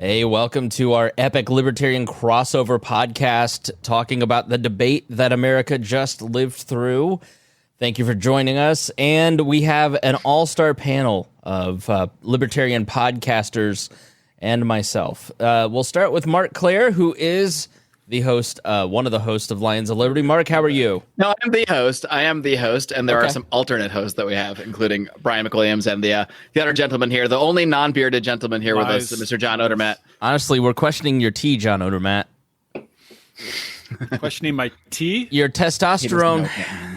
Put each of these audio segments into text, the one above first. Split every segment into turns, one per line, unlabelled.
Hey, welcome to our epic Libertarian crossover podcast talking about the debate that America just lived through. Thank you for joining us. And we have an all-star panel of Libertarian podcasters and myself. We'll start with Mark Claire, who is the host, one of the hosts of Lions of Liberty. Mark, how are you?
No, I am the host, and there are some alternate hosts that we have, including Brian McWilliams and the other gentleman here, the only non-bearded gentleman here with us, Mr. John Odermatt.
Honestly, we're questioning your tea, John Odermatt.
Questioning my tea?
Your testosterone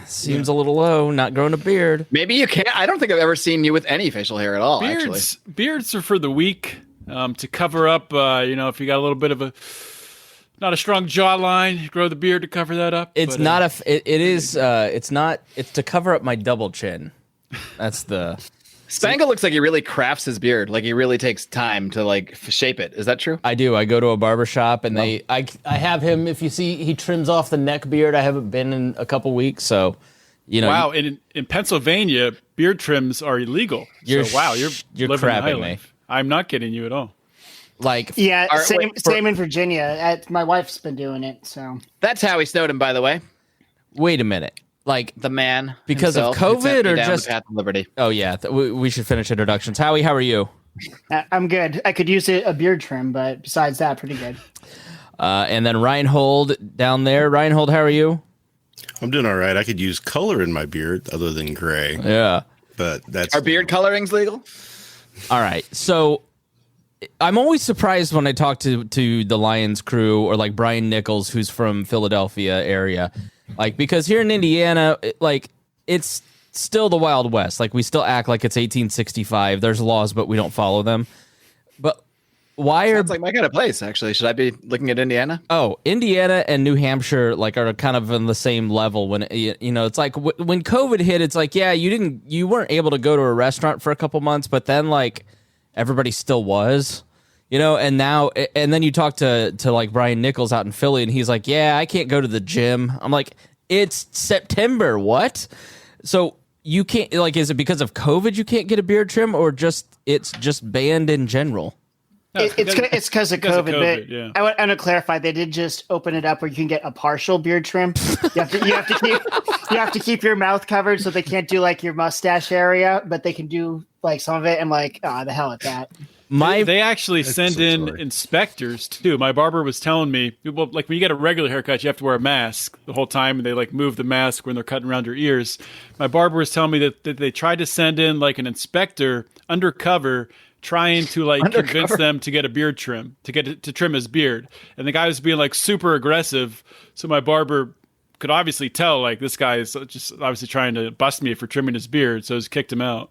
seems a little low, not growing a beard.
Maybe you can't. I don't think I've ever seen you with any facial hair at all, actually.
Beards are for the weak, to cover up, if you got a little bit of not a strong jawline, grow the beard to cover that up.
It's to cover up my double chin. That's the...
Spangle looks like he really crafts his beard. Like he really takes time to shape it. Is that true?
I do. I go to a barber shop and I have him. If you see, he trims off the neck beard. I haven't been in a couple weeks, so
Wow, in Pennsylvania, beard trims are illegal.
You're
living
crapping me.
I'm not kidding you at all.
Same in Virginia. My wife's been doing it. So
that's Howie Snowden, by the way.
Wait a minute.
The man
because
himself,
of COVID or just
path of liberty.
Oh yeah, we should finish introductions. Howie, how are you?
I'm good. I could use a beard trim, but besides that, pretty good.
And then Reinhold down there. Reinhold, how are you?
I'm doing all right. I could use color in my beard other than gray.
Yeah,
but
are beard colorings legal?
All right, so I'm always surprised when I talk to the Lions crew or like Brian Nichols, who's from Philadelphia area. Because here in Indiana, it's still the Wild West. We still act like it's 1865. There's laws, but we don't follow them. But why
Sounds like my kind of place, actually. Should I be looking at Indiana?
Oh, Indiana and New Hampshire are kind of on the same level. When it's like when COVID hit, it's like, yeah, you weren't able to go to a restaurant for a couple months, but then everybody still was. And now, and then you talk to Brian Nichols out in Philly, and he's like, yeah, I can't go to the gym. I'm like, it's September. What? So you can't, is it because of COVID you can't get a beard trim, or it's just banned in general?
No, it's because of COVID.
Yeah.
I want to clarify. They did just open it up where you can get a partial beard trim. You have to keep your mouth covered, so they can't do your mustache area, but they can do some of it. I'm like, the hell with that.
They actually send in inspectors too. My barber was telling me, when you get a regular haircut, you have to wear a mask the whole time, and they move the mask when they're cutting around your ears. My barber was telling me that they tried to send in an inspector undercover, trying to convince them to get a beard trim, to trim his beard, and the guy was being super aggressive. So my barber could obviously tell this guy is just obviously trying to bust me for trimming his beard, so he's kicked him out.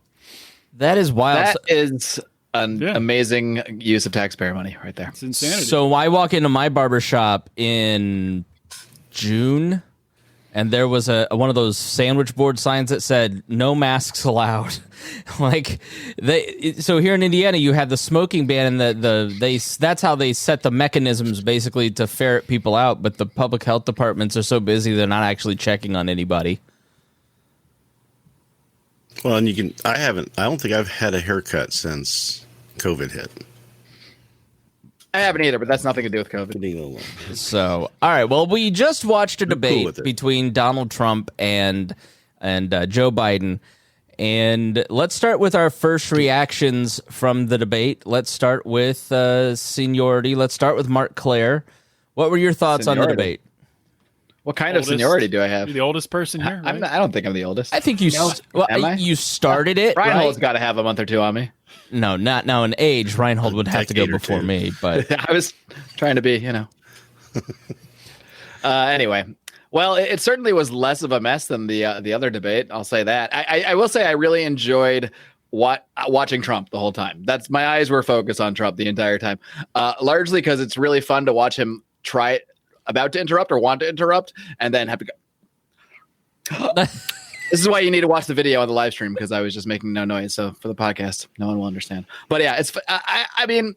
That is wild.
That is an amazing use of taxpayer money right there.
It's insanity.
So I walk into my barber shop in June, and there was one of those sandwich board signs that said "No masks allowed." So here in Indiana, you have the smoking ban, and that's how they set the mechanisms basically to ferret people out. But the public health departments are so busy, they're not actually checking on anybody.
Well, and I don't think I've had a haircut since COVID hit.
I haven't either, but that's nothing to do with COVID.
So, all right. Well, we just watched a debate between Donald Trump and Joe Biden. And let's start with our first reactions from the debate. Let's start with seniority. Let's start with Mark Claire. What were your thoughts on the debate?
What kind of seniority do I have?
You're the oldest person here, right?
I don't think I'm the oldest.
I think you. You started it.
Reinhold's got to have a month or two on me.
No, not now. In age, Reinhold would have to go before me. But
I was trying to be, Anyway, well, it certainly was less of a mess than the other debate. I'll say that. I will say I really enjoyed watching Trump the whole time. My eyes were focused on Trump the entire time, largely because it's really fun to watch him try about to interrupt or want to interrupt and then have to go. This is why you need to watch the video on the live stream, because I was just making no noise. So for the podcast, no one will understand. But yeah, I mean,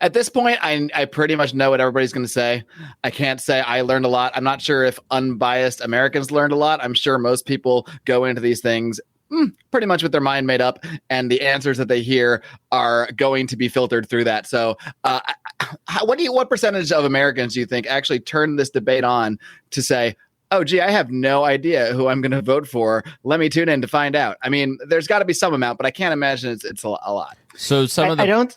at this point, I pretty much know what everybody's going to say. I can't say I learned a lot. I'm not sure if unbiased Americans learned a lot. I'm sure most people go into these things pretty much with their mind made up, and the answers that they hear are going to be filtered through that. So, what percentage of Americans do you think actually turn this debate on to say, "Oh, gee, I have no idea who I'm going to vote for. Let me tune in to find out"? I mean, there's got to be some amount, but I can't imagine it's a lot.
So I don't.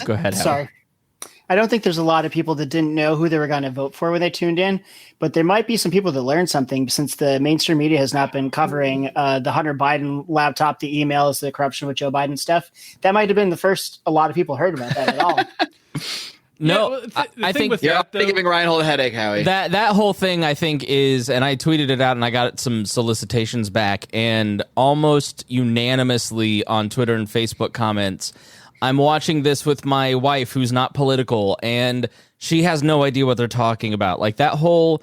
Go ahead.
Sorry. I don't think there's a lot of people that didn't know who they were going to vote for when they tuned in, but there might be some people that learned something since the mainstream media has not been covering the Hunter Biden laptop, the emails, the corruption with Joe Biden stuff. That might have been the first a lot of people heard about that at all.
No, I think
you're giving Reinhold a headache, Howie.
That whole thing, I think, is, and I tweeted it out and I got some solicitations back, and almost unanimously on Twitter and Facebook comments, I'm watching this with my wife who's not political, and she has no idea what they're talking about. Like all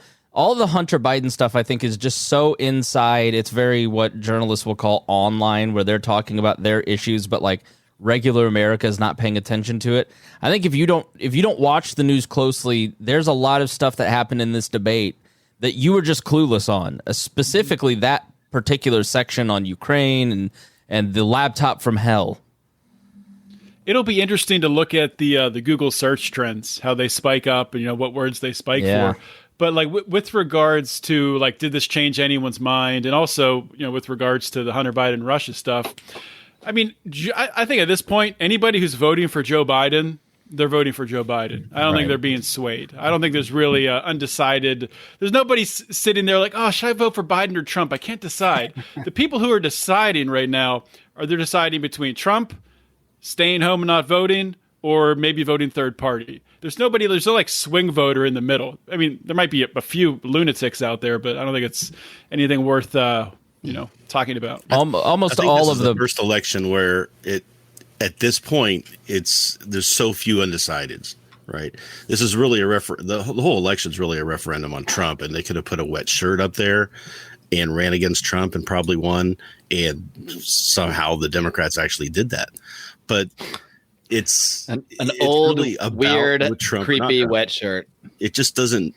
the Hunter Biden stuff, I think, is just so inside. It's very what journalists will call online, where they're talking about their issues, but like regular America is not paying attention to it. I think if you don't watch the news closely, there's a lot of stuff that happened in this debate that you were just clueless on, specifically that particular section on Ukraine and the laptop from hell.
It'll be interesting to look at the Google search trends, how they spike up, and what words they spike for. But like with regards to like, did this change anyone's mind, and also with regards to the Hunter Biden Russia stuff, I mean, I think at this point, anybody who's voting for Joe Biden, they're voting for Joe Biden. I don't think they're being swayed. I don't think there's really undecided. There's nobody sitting there like, oh, should I vote for Biden or Trump? I can't decide. The people who are deciding right now they're deciding between Trump, staying home and not voting, or maybe voting third party. There's no like swing voter in the middle. I mean, there might be a few lunatics out there, but I don't think it's anything worth talking about.
Almost all of
the first election where at this point there's so few undecideds, right? This is really the whole election is really a referendum on Trump, and they could have put a wet shirt up there and ran against Trump and probably won, and somehow the Democrats actually did that. But it's
an old,
really
weird, creepy wet shirt.
It just doesn't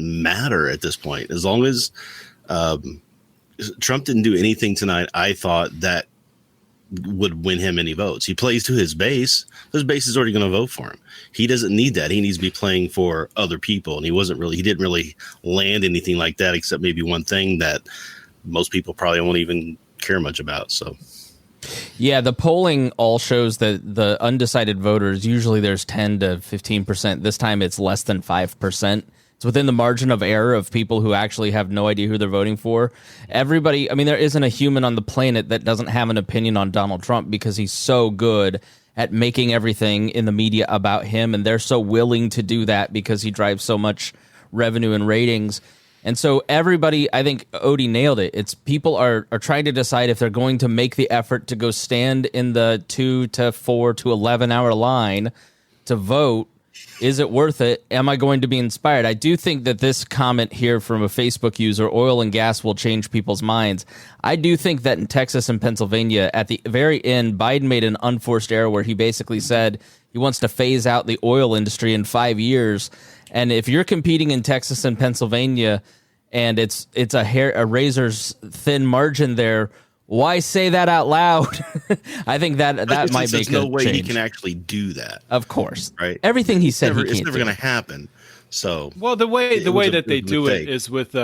matter at this point. As long as Trump didn't do anything tonight, I thought that would win him any votes. He plays to his base. His base is already going to vote for him. He doesn't need that. He needs to be playing for other people. And he didn't really land anything like that, except maybe one thing that most people probably won't even care much about. So.
Yeah, the polling all shows that the undecided voters, usually there's 10 to 15%. This time it's less than 5%. It's within the margin of error of people who actually have no idea who they're voting for. Everybody, I mean, there isn't a human on the planet that doesn't have an opinion on Donald Trump because he's so good at making everything in the media about him, and they're so willing to do that because he drives so much revenue and ratings. And so everybody, I think Odie nailed it. It's people are trying to decide if they're going to make the effort to go stand in the 2 to 4 to 11 hour line to vote. Is it worth it? Am I going to be inspired? I do think that this comment here from a Facebook user, oil and gas will change people's minds. I do think that in Texas and Pennsylvania, at the very end, Biden made an unforced error where he basically said he wants to phase out the oil industry in 5 years. And if you're competing in Texas and Pennsylvania and it's a razor's thin margin there, why say that out loud? I think that might make a change. There's no way
he can actually do that.
Of course,
right?
Everything he said,
it's never going to happen. So,
well, the way that they do it is with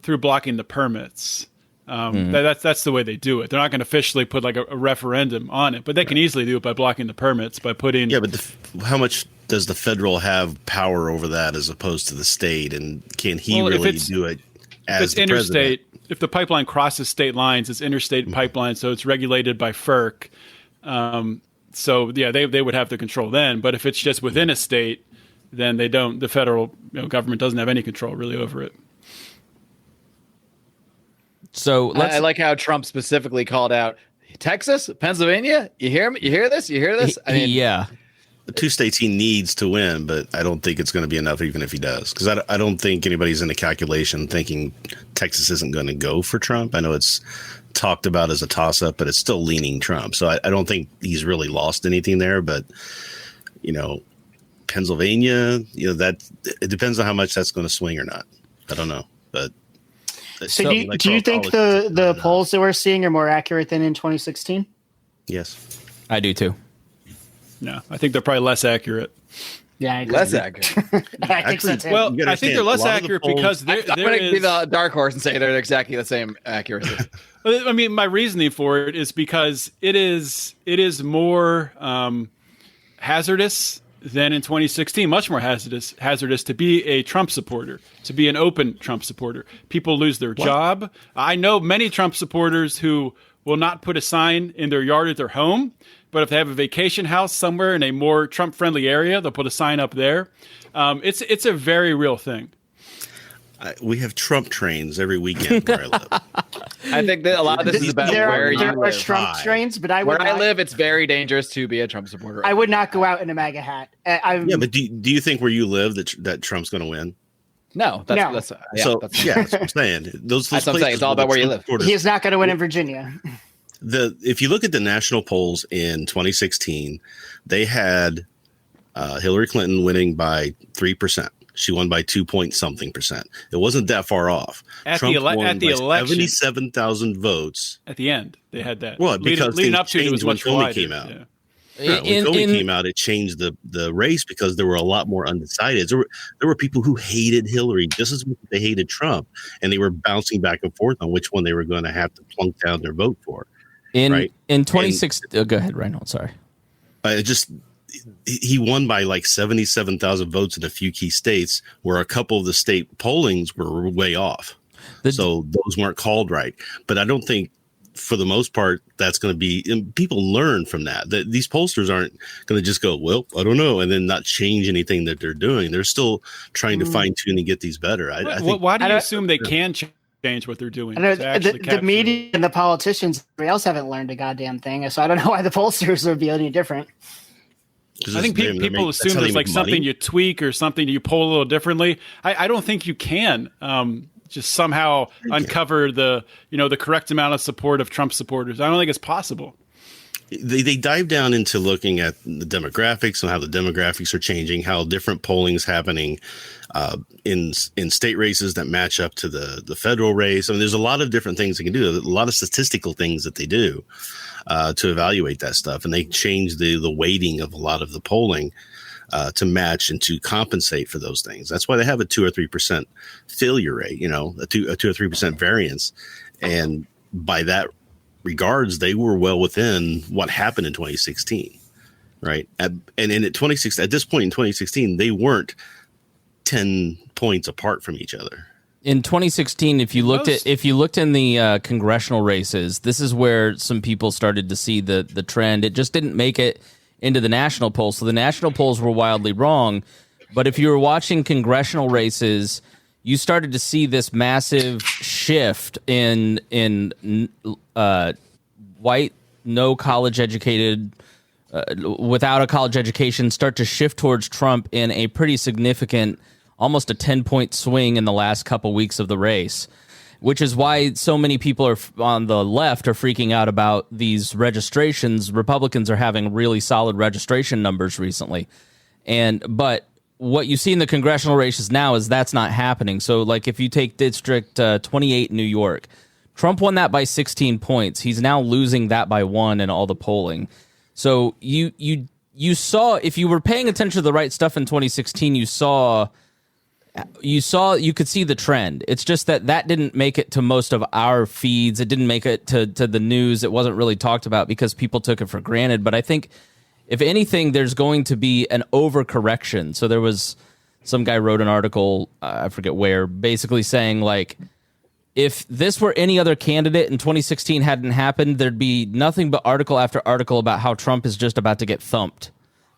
through blocking the permits. That's the way they do it. They're not going to officially put like a referendum on it, but they can easily do it by blocking the permits by putting.
Yeah, but how much does the federal have power over that as opposed to the state? And can he really do it as the
interstate?
president?
If the pipeline crosses state lines, it's interstate pipeline, so it's regulated by FERC. So yeah, they would have the control then. But if it's just within a state, then they don't. The federal government doesn't have any control really over it.
So
I like how Trump specifically called out Texas, Pennsylvania. You hear me? You hear this? You hear this? I mean,
yeah.
The two states he needs to win, but I don't think it's going to be enough even if he does. Because I don't think anybody's in the calculation thinking Texas isn't going to go for Trump. I know it's talked about as a toss-up, but it's still leaning Trump. So I don't think he's really lost anything there. But, Pennsylvania, that it depends on how much that's going to swing or not. I don't know. But
So do you think the polls that we're seeing are more accurate than in 2016?
Yes.
I do too.
No, I think they're probably less accurate.
Yeah, I agree.
Less accurate.
I think so too.
Well, I think they're less accurate because
I'm going to be the dark horse and say they're exactly the same accuracy.
I mean, my reasoning for it is because it is more hazardous than in 2016, much more hazardous to be a Trump supporter, to be an open Trump supporter. People lose their job. I know many Trump supporters who will not put a sign in their yard at their home, but if they have a vacation house somewhere in a more Trump-friendly area, they'll put a sign up there. It's a very real thing.
We have Trump trains every weekend where I live.
I think that a lot of this is about where you
there are
live.
Trump trains, but
Where I live, it's very dangerous to be a Trump supporter.
I would not go out in a MAGA hat.
Yeah, but do you think where you live that Trump's going to win?
No, that's
that's what I'm saying. Those
that's what I'm saying. It's all about where you live.
He's not going to win in Virginia.
If you look at the national polls in 2016, they had Hillary Clinton winning by 3%. She won by 2-point-something%. It wasn't that far off. Trump won
at the
by
election,
77,000 votes.
At the end, they had that.
Well, because
leading up to it was much wider.
Came out.
Yeah.
When Comey came out, it changed the race because there were a lot more undecideds. There were people who hated Hillary just as much as they hated Trump, and they were bouncing back and forth on which one they were going to have to plunk down their vote for.
In 2016, go ahead, Reinhold. Sorry.
He won by like 77,000 votes in a few key states where a couple of the state pollings were way off. So those weren't called right. But I don't think for the most part that's going to be, and people learn from that these pollsters aren't going to just go, well, I don't know, and then not change anything that they're doing. They're still trying to fine tune and get these better. I think,
why do you assume they can change what they're doing?
The media and the politicians, everybody else haven't learned a goddamn thing. So I don't know why the pollsters would be any different.
I think people assume there's like something you tweak or something you poll a little differently. I don't think you can just somehow uncover the correct amount of support of Trump supporters. I don't think it's possible.
They dive down into looking at the demographics and how the demographics are changing, how different polling is happening in state races that match up to the federal race. I mean, there's a lot of different things they can do, a lot of statistical things that they do to evaluate that stuff. And they change the weighting of a lot of the polling to match and to compensate for those things. That's why they have a 2 or 3% failure rate, a 2 or 3% variance. And by that regards, they were well within what happened in 2016, right? And in 2016, at this point in 2016, they weren't 10 points apart from each other.
In 2016, if you looked in the congressional races, this is where some people started to see the trend. It just didn't make it into the national polls. So the national polls were wildly wrong. But if you were watching congressional races, you started to see this massive shift in white, no college educated, without a college education, start to shift towards Trump in a pretty significant, almost a 10-point swing in the last couple weeks of the race, which is why so many people are on the left are freaking out about these registrations. Republicans are having really solid registration numbers recently. But what you see in the congressional races now is that's not happening. So like if you take District 28 in New York, Trump won that by 16 points. He's now losing that by 1 in all the polling. So you saw, if you were paying attention to the right stuff in 2016, you could see the trend. It's just that didn't make it to most of our feeds. It didn't make it to the news. It wasn't really talked about because people took it for granted. But I think if anything, there's going to be an overcorrection. So there was some guy wrote an article, I forget where, basically saying like, if this were any other candidate and 2016 hadn't happened, there'd be nothing but article after article about how Trump is just about to get thumped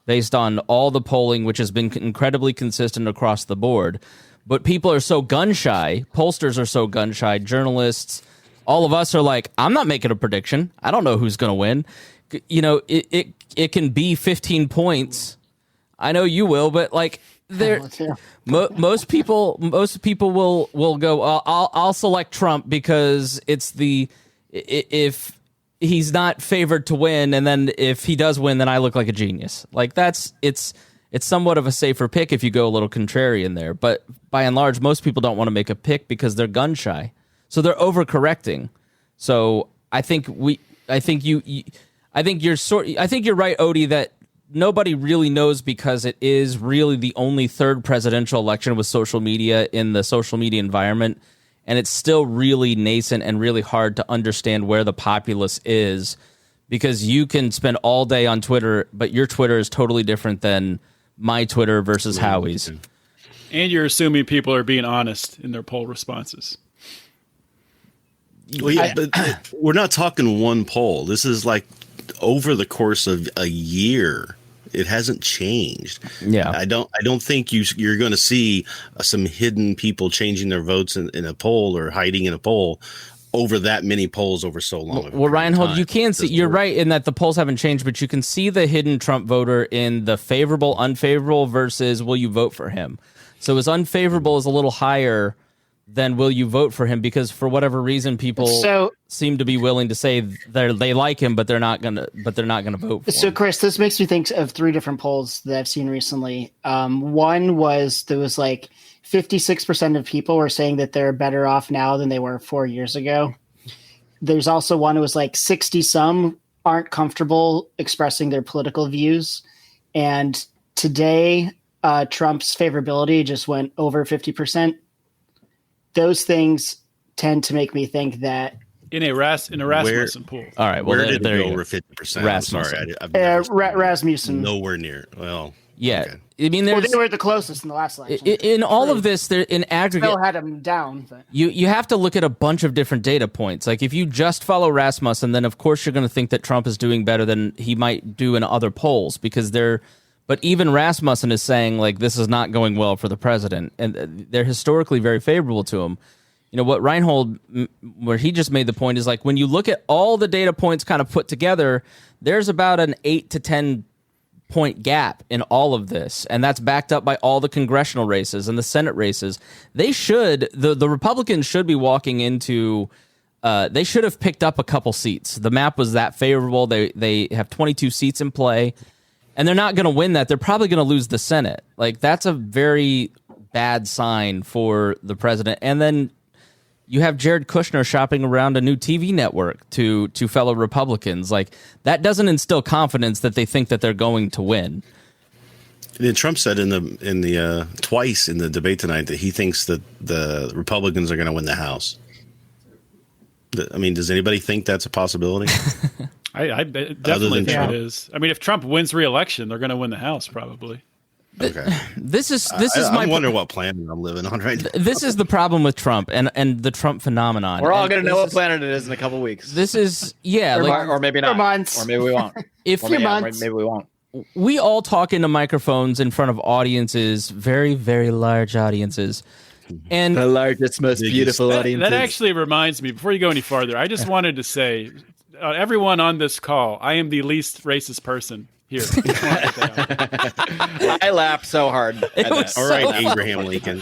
based on all the polling, which has been incredibly consistent across the board. But people are so gun-shy, pollsters are so gun-shy, journalists, all of us are like, I'm not making a prediction. I don't know who's going to win. It can be 15 points. I know you will, but like most people will go, I'll select Trump because if he's not favored to win, and then if he does win, then I look like a genius. Like it's somewhat of a safer pick if you go a little contrarian there. But by and large, most people don't want to make a pick because they're gun shy. So they're overcorrecting. So I think you're right, Odie, that nobody really knows because it is really the only third presidential election with social media in the social media environment. And it's still really nascent and really hard to understand where the populace is, because you can spend all day on Twitter, but your Twitter is totally different than my Twitter versus Howie's.
And you're assuming people are being honest in their poll responses.
Well, yeah, but we're not talking one poll. This is like over the course of a year. It hasn't changed.
Yeah,
I don't think you're going to see some hidden people changing their votes in a poll or hiding in a poll over that many polls over so long.
Well, Reinhold, you can see, you're right in that the polls haven't changed, but you can see the hidden Trump voter in the favorable, unfavorable versus will you vote for him. So his unfavorable is a little higher than will you vote for him, because for whatever reason people seem to be willing to say they like him, but they're not gonna vote for him.
So Chris, this makes me think of 3 different polls that I've seen recently. One was there was like 56% of people were saying that they're better off now than they were 4 years ago. There's also one that was like 60 some aren't comfortable expressing their political views, and today Trump's favorability just went over 50%. Those things tend to make me think that
in a Rasmussen pool.
All right, well,
where did
there
it go
you
over 50%? I'm sorry,
Rasmussen.
nowhere near. Well,
yeah.
okay.
I mean,
Well, they were the closest in the last election.
In all of this, in aggregate,
Still had him down. But.
You have to look at a bunch of different data points. Like if you just follow Rasmussen, then of course you're going to think that Trump is doing better than he might do in other polls, because but even Rasmussen is saying like this is not going well for the president, and they're historically very favorable to him. You know what Reinhold, where he just made the point, is like when you look at all the data points kind of put together, there's about an 8 to 10 point gap in all of this, and that's backed up by all the congressional races and the Senate races. The Republicans should be walking into. They should have picked up a couple seats. The map was that favorable. They have 22 seats in play. And they're not going to win that. They're probably going to lose the Senate. Like, that's a very bad sign for the president. And then you have Jared Kushner shopping around a new TV network to fellow Republicans. Like, that doesn't instill confidence that they think that they're going to win.
And Trump said in the twice in the debate tonight that he thinks that the Republicans are going to win the House. I mean, does anybody think that's a possibility?
I definitely think it is. I mean, if Trump wins re-election, they're going to win the House probably.
Okay.
I'm
wondering what planet I'm living on right now.
This is the problem with Trump and the Trump phenomenon.
We're all going to know what planet it is in a couple weeks.
This is
or maybe not.
For months.
Or maybe we won't.
Months.
Maybe we won't.
We all talk into microphones in front of audiences, very, very large audiences. And
the largest, most beautiful audience.
That actually reminds me, before you go any farther, I just wanted to say, everyone on this call, I am the least racist person here.
I laughed so hard.
All right, Abraham Lincoln.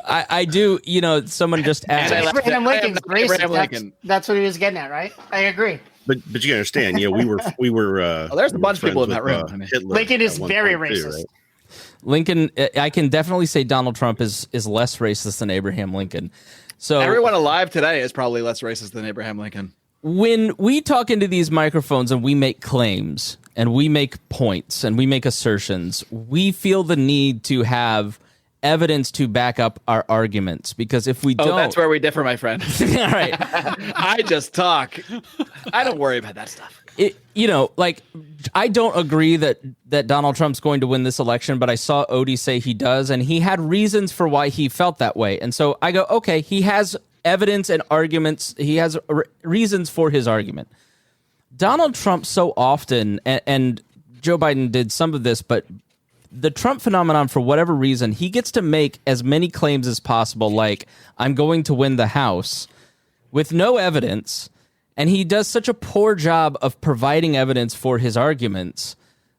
I do, someone just asked.
Abraham Lincoln's racist. That's what he was getting at, right? I agree.
But you understand, we were.
There's a bunch of people in that room.
Lincoln is very racist.
Right?
Lincoln, I can definitely say Donald Trump is less racist than Abraham Lincoln. So
everyone alive today is probably less racist than Abraham Lincoln.
When we talk into these microphones and we make claims and we make points and we make assertions, we feel the need to have evidence to back up our arguments, because if we don't...
that's where we differ, my friend.
All right.
I just talk. I don't worry about that stuff.
I don't agree that Donald Trump's going to win this election, but I saw Odie say he does, and he had reasons for why he felt that way. And so I go, okay, he has evidence and arguments. He has reasons for his argument. Donald Trump so often, and Joe Biden did some of this, but the Trump phenomenon, for whatever reason, he gets to make as many claims as possible, like, I'm going to win the House, with no evidence. And he does such a poor job of providing evidence for his arguments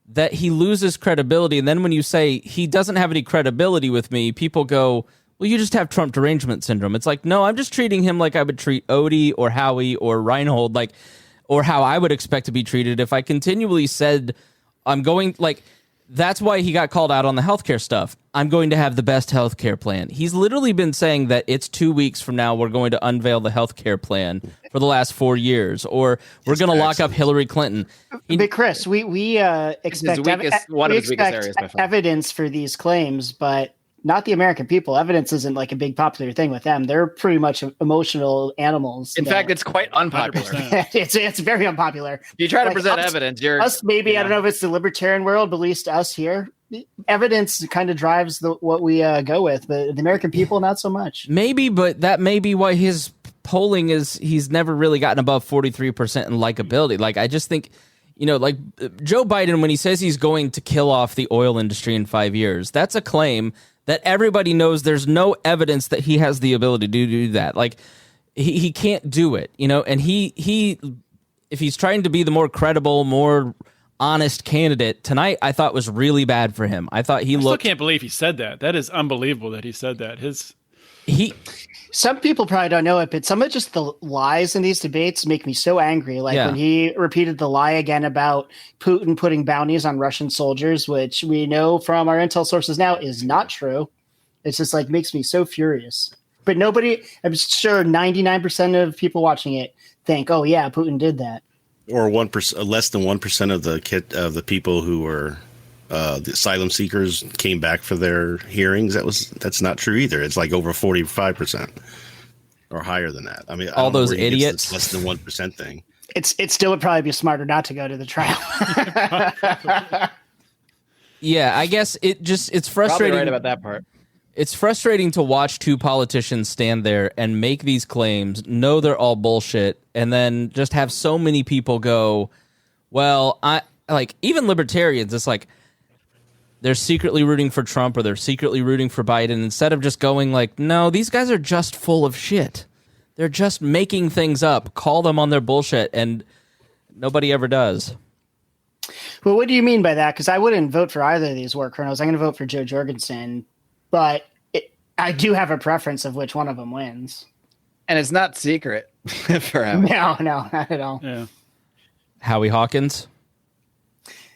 that he loses credibility. And then when you say he doesn't have any credibility with me, people go, well, you just have Trump derangement syndrome. It's like, no, I'm just treating him like I would treat Odie or Howie or Reinhold, or how I would expect to be treated if I continually said I'm going, That's why he got called out on the healthcare stuff. I'm going to have the best healthcare plan. He's literally been saying that it's 2 weeks from now we're going to unveil the healthcare plan for the last 4 years, or we're going to lock up Hillary Clinton.
But Chris, we expect evidence for these claims, but not the American people. Evidence isn't like a big popular thing with them. They're pretty much emotional animals.
In fact, it's quite unpopular.
it's very unpopular.
If you try to present evidence, you're
us. Maybe I don't know if it's the libertarian world, but at least us here, evidence kind of drives what we go with. But the American people, not so much.
Maybe, but that may be why his polling he's never really gotten above 43% in likability. Like, I just think, like Joe Biden, when he says he's going to kill off the oil industry in 5 years, that's a claim that everybody knows there's no evidence that he has the ability to do that. Like, he can't do it, and he if he's trying to be the more credible, more honest candidate tonight, I thought was really bad for him. I thought I still
can't believe he said that. That is unbelievable that he said that.
Some people probably don't know it, but some of just the lies in these debates make me so angry. Like when he repeated the lie again about Putin putting bounties on Russian soldiers, which we know from our intel sources now is not true. It's just like makes me so furious. But nobody, I'm sure 99% of people watching it think, oh yeah, Putin did that.
Or 1%, less than 1% of the people who were the asylum seekers came back for their hearings. That's not true either. It's like over 45% or higher than that. I mean,
all those idiots.
Less than 1% thing.
It still would probably be smarter not to go to the trial.
Yeah, I guess it's frustrating.
Probably right about that part.
It's frustrating to watch two politicians stand there and make these claims, know they're all bullshit, and then just have so many people go, well, even libertarians, it's like they're secretly rooting for Trump or they're secretly rooting for Biden, instead of just going like, no, these guys are just full of shit. They're just making things up. Call them on their bullshit, and nobody ever does.
Well, what do you mean by that? Because I wouldn't vote for either of these war criminals. I'm going to vote for Joe Jorgensen. But I do have a preference of which one of them wins.
And it's not secret for him.
No, not at all.
Yeah.
Howie Hawkins?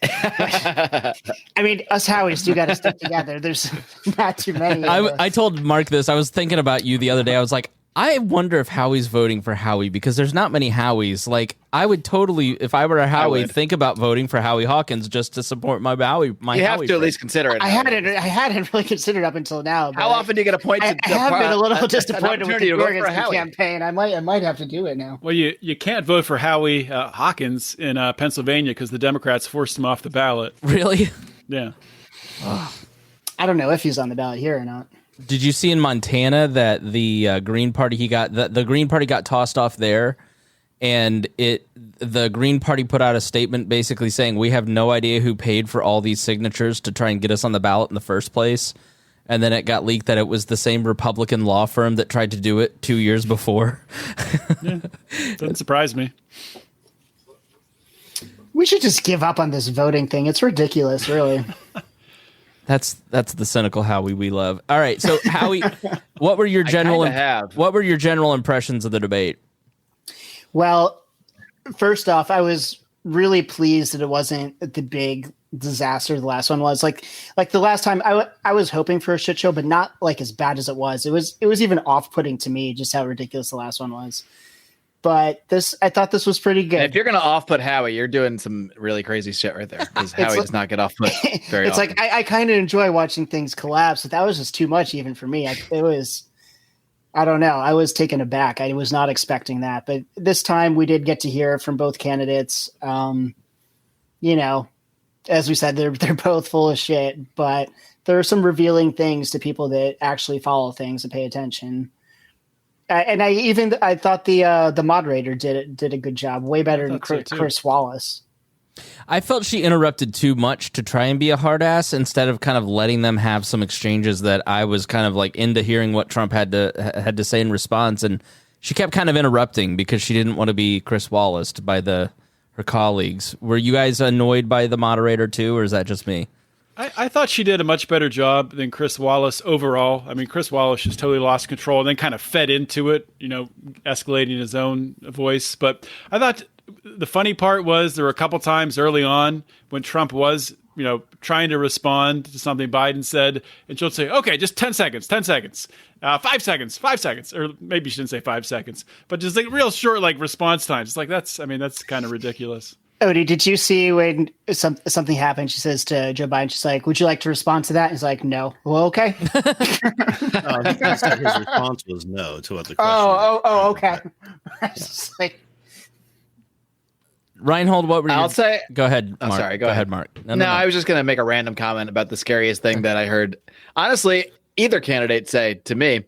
I mean, us Howies do got to stick together. There's not too many.
I told Mark this. I was thinking about you the other day. I was like, I wonder if Howie's voting for Howie, because there's not many Howies. Like, I would totally, if I were a Howie, think about voting for Howie Hawkins just to support my Howie.
You have to at least consider it.
I hadn't really considered up until now.
How often do you get appointed?
I have been a little disappointed with the Jorgensen campaign. I might have to do it now.
Well, you can't vote for Howie Hawkins in Pennsylvania because the Democrats forced him off the ballot.
Really?
Yeah.
I don't know if he's on the ballot here or not.
Did you see in Montana that the Green Party the Green Party got tossed off there, and the Green Party put out a statement basically saying we have no idea who paid for all these signatures to try and get us on the ballot in the first place, and then it got leaked that it was the same Republican law firm that tried to do it 2 years before.
Yeah, doesn't surprise me.
We should just give up on this voting thing. It's ridiculous, really.
That's the cynical Howie we love. All right, so Howie, what were your general impressions of the debate?
Well, first off, I was really pleased that it wasn't the big disaster the last one was. Like the last time, I was hoping for a shit show, but not like as bad as it was. It was even off-putting to me just how ridiculous the last one was. But I thought this was pretty good.
And if you're going to off-put Howie, you're doing some really crazy shit right there, because Howie does not get off-put very often.
It's like I kind of enjoy watching things collapse, but that was just too much even for me. I don't know. I was taken aback. I was not expecting that. But this time we did get to hear from both candidates. As we said, they're both full of shit, but there are some revealing things to people that actually follow things and pay attention. And I thought the moderator did a good job, way better than Chris Wallace.
I felt she interrupted too much to try and be a hard ass instead of kind of letting them have some exchanges that I was kind of like into hearing what Trump had to say in response, and she kept kind of interrupting because she didn't want to be Chris Wallace by her colleagues. Were you guys annoyed by the moderator too, or is that just me?
I thought she did a much better job than Chris Wallace overall. I mean, Chris Wallace just totally lost control and then kind of fed into it, escalating his own voice. But I thought the funny part was there were a couple times early on when Trump was trying to respond to something Biden said, and she'll say, okay, just 10 seconds, 5 seconds, 5 seconds, or maybe she didn't say 5 seconds, but just like real short, like response times. It's like, that's kind of ridiculous.
Odie, did you see when something happened? She says to Joe Biden, she's like, would you like to respond to that? And he's like, no. Well, okay.
No, his response was no to what the question
okay. I was just like,
Reinhold, what were you?
I'll say.
Go ahead. Mark.
Sorry. Go ahead,
Mark.
No, I was just going to make a random comment about the scariest thing that I heard. Honestly, either candidate say to me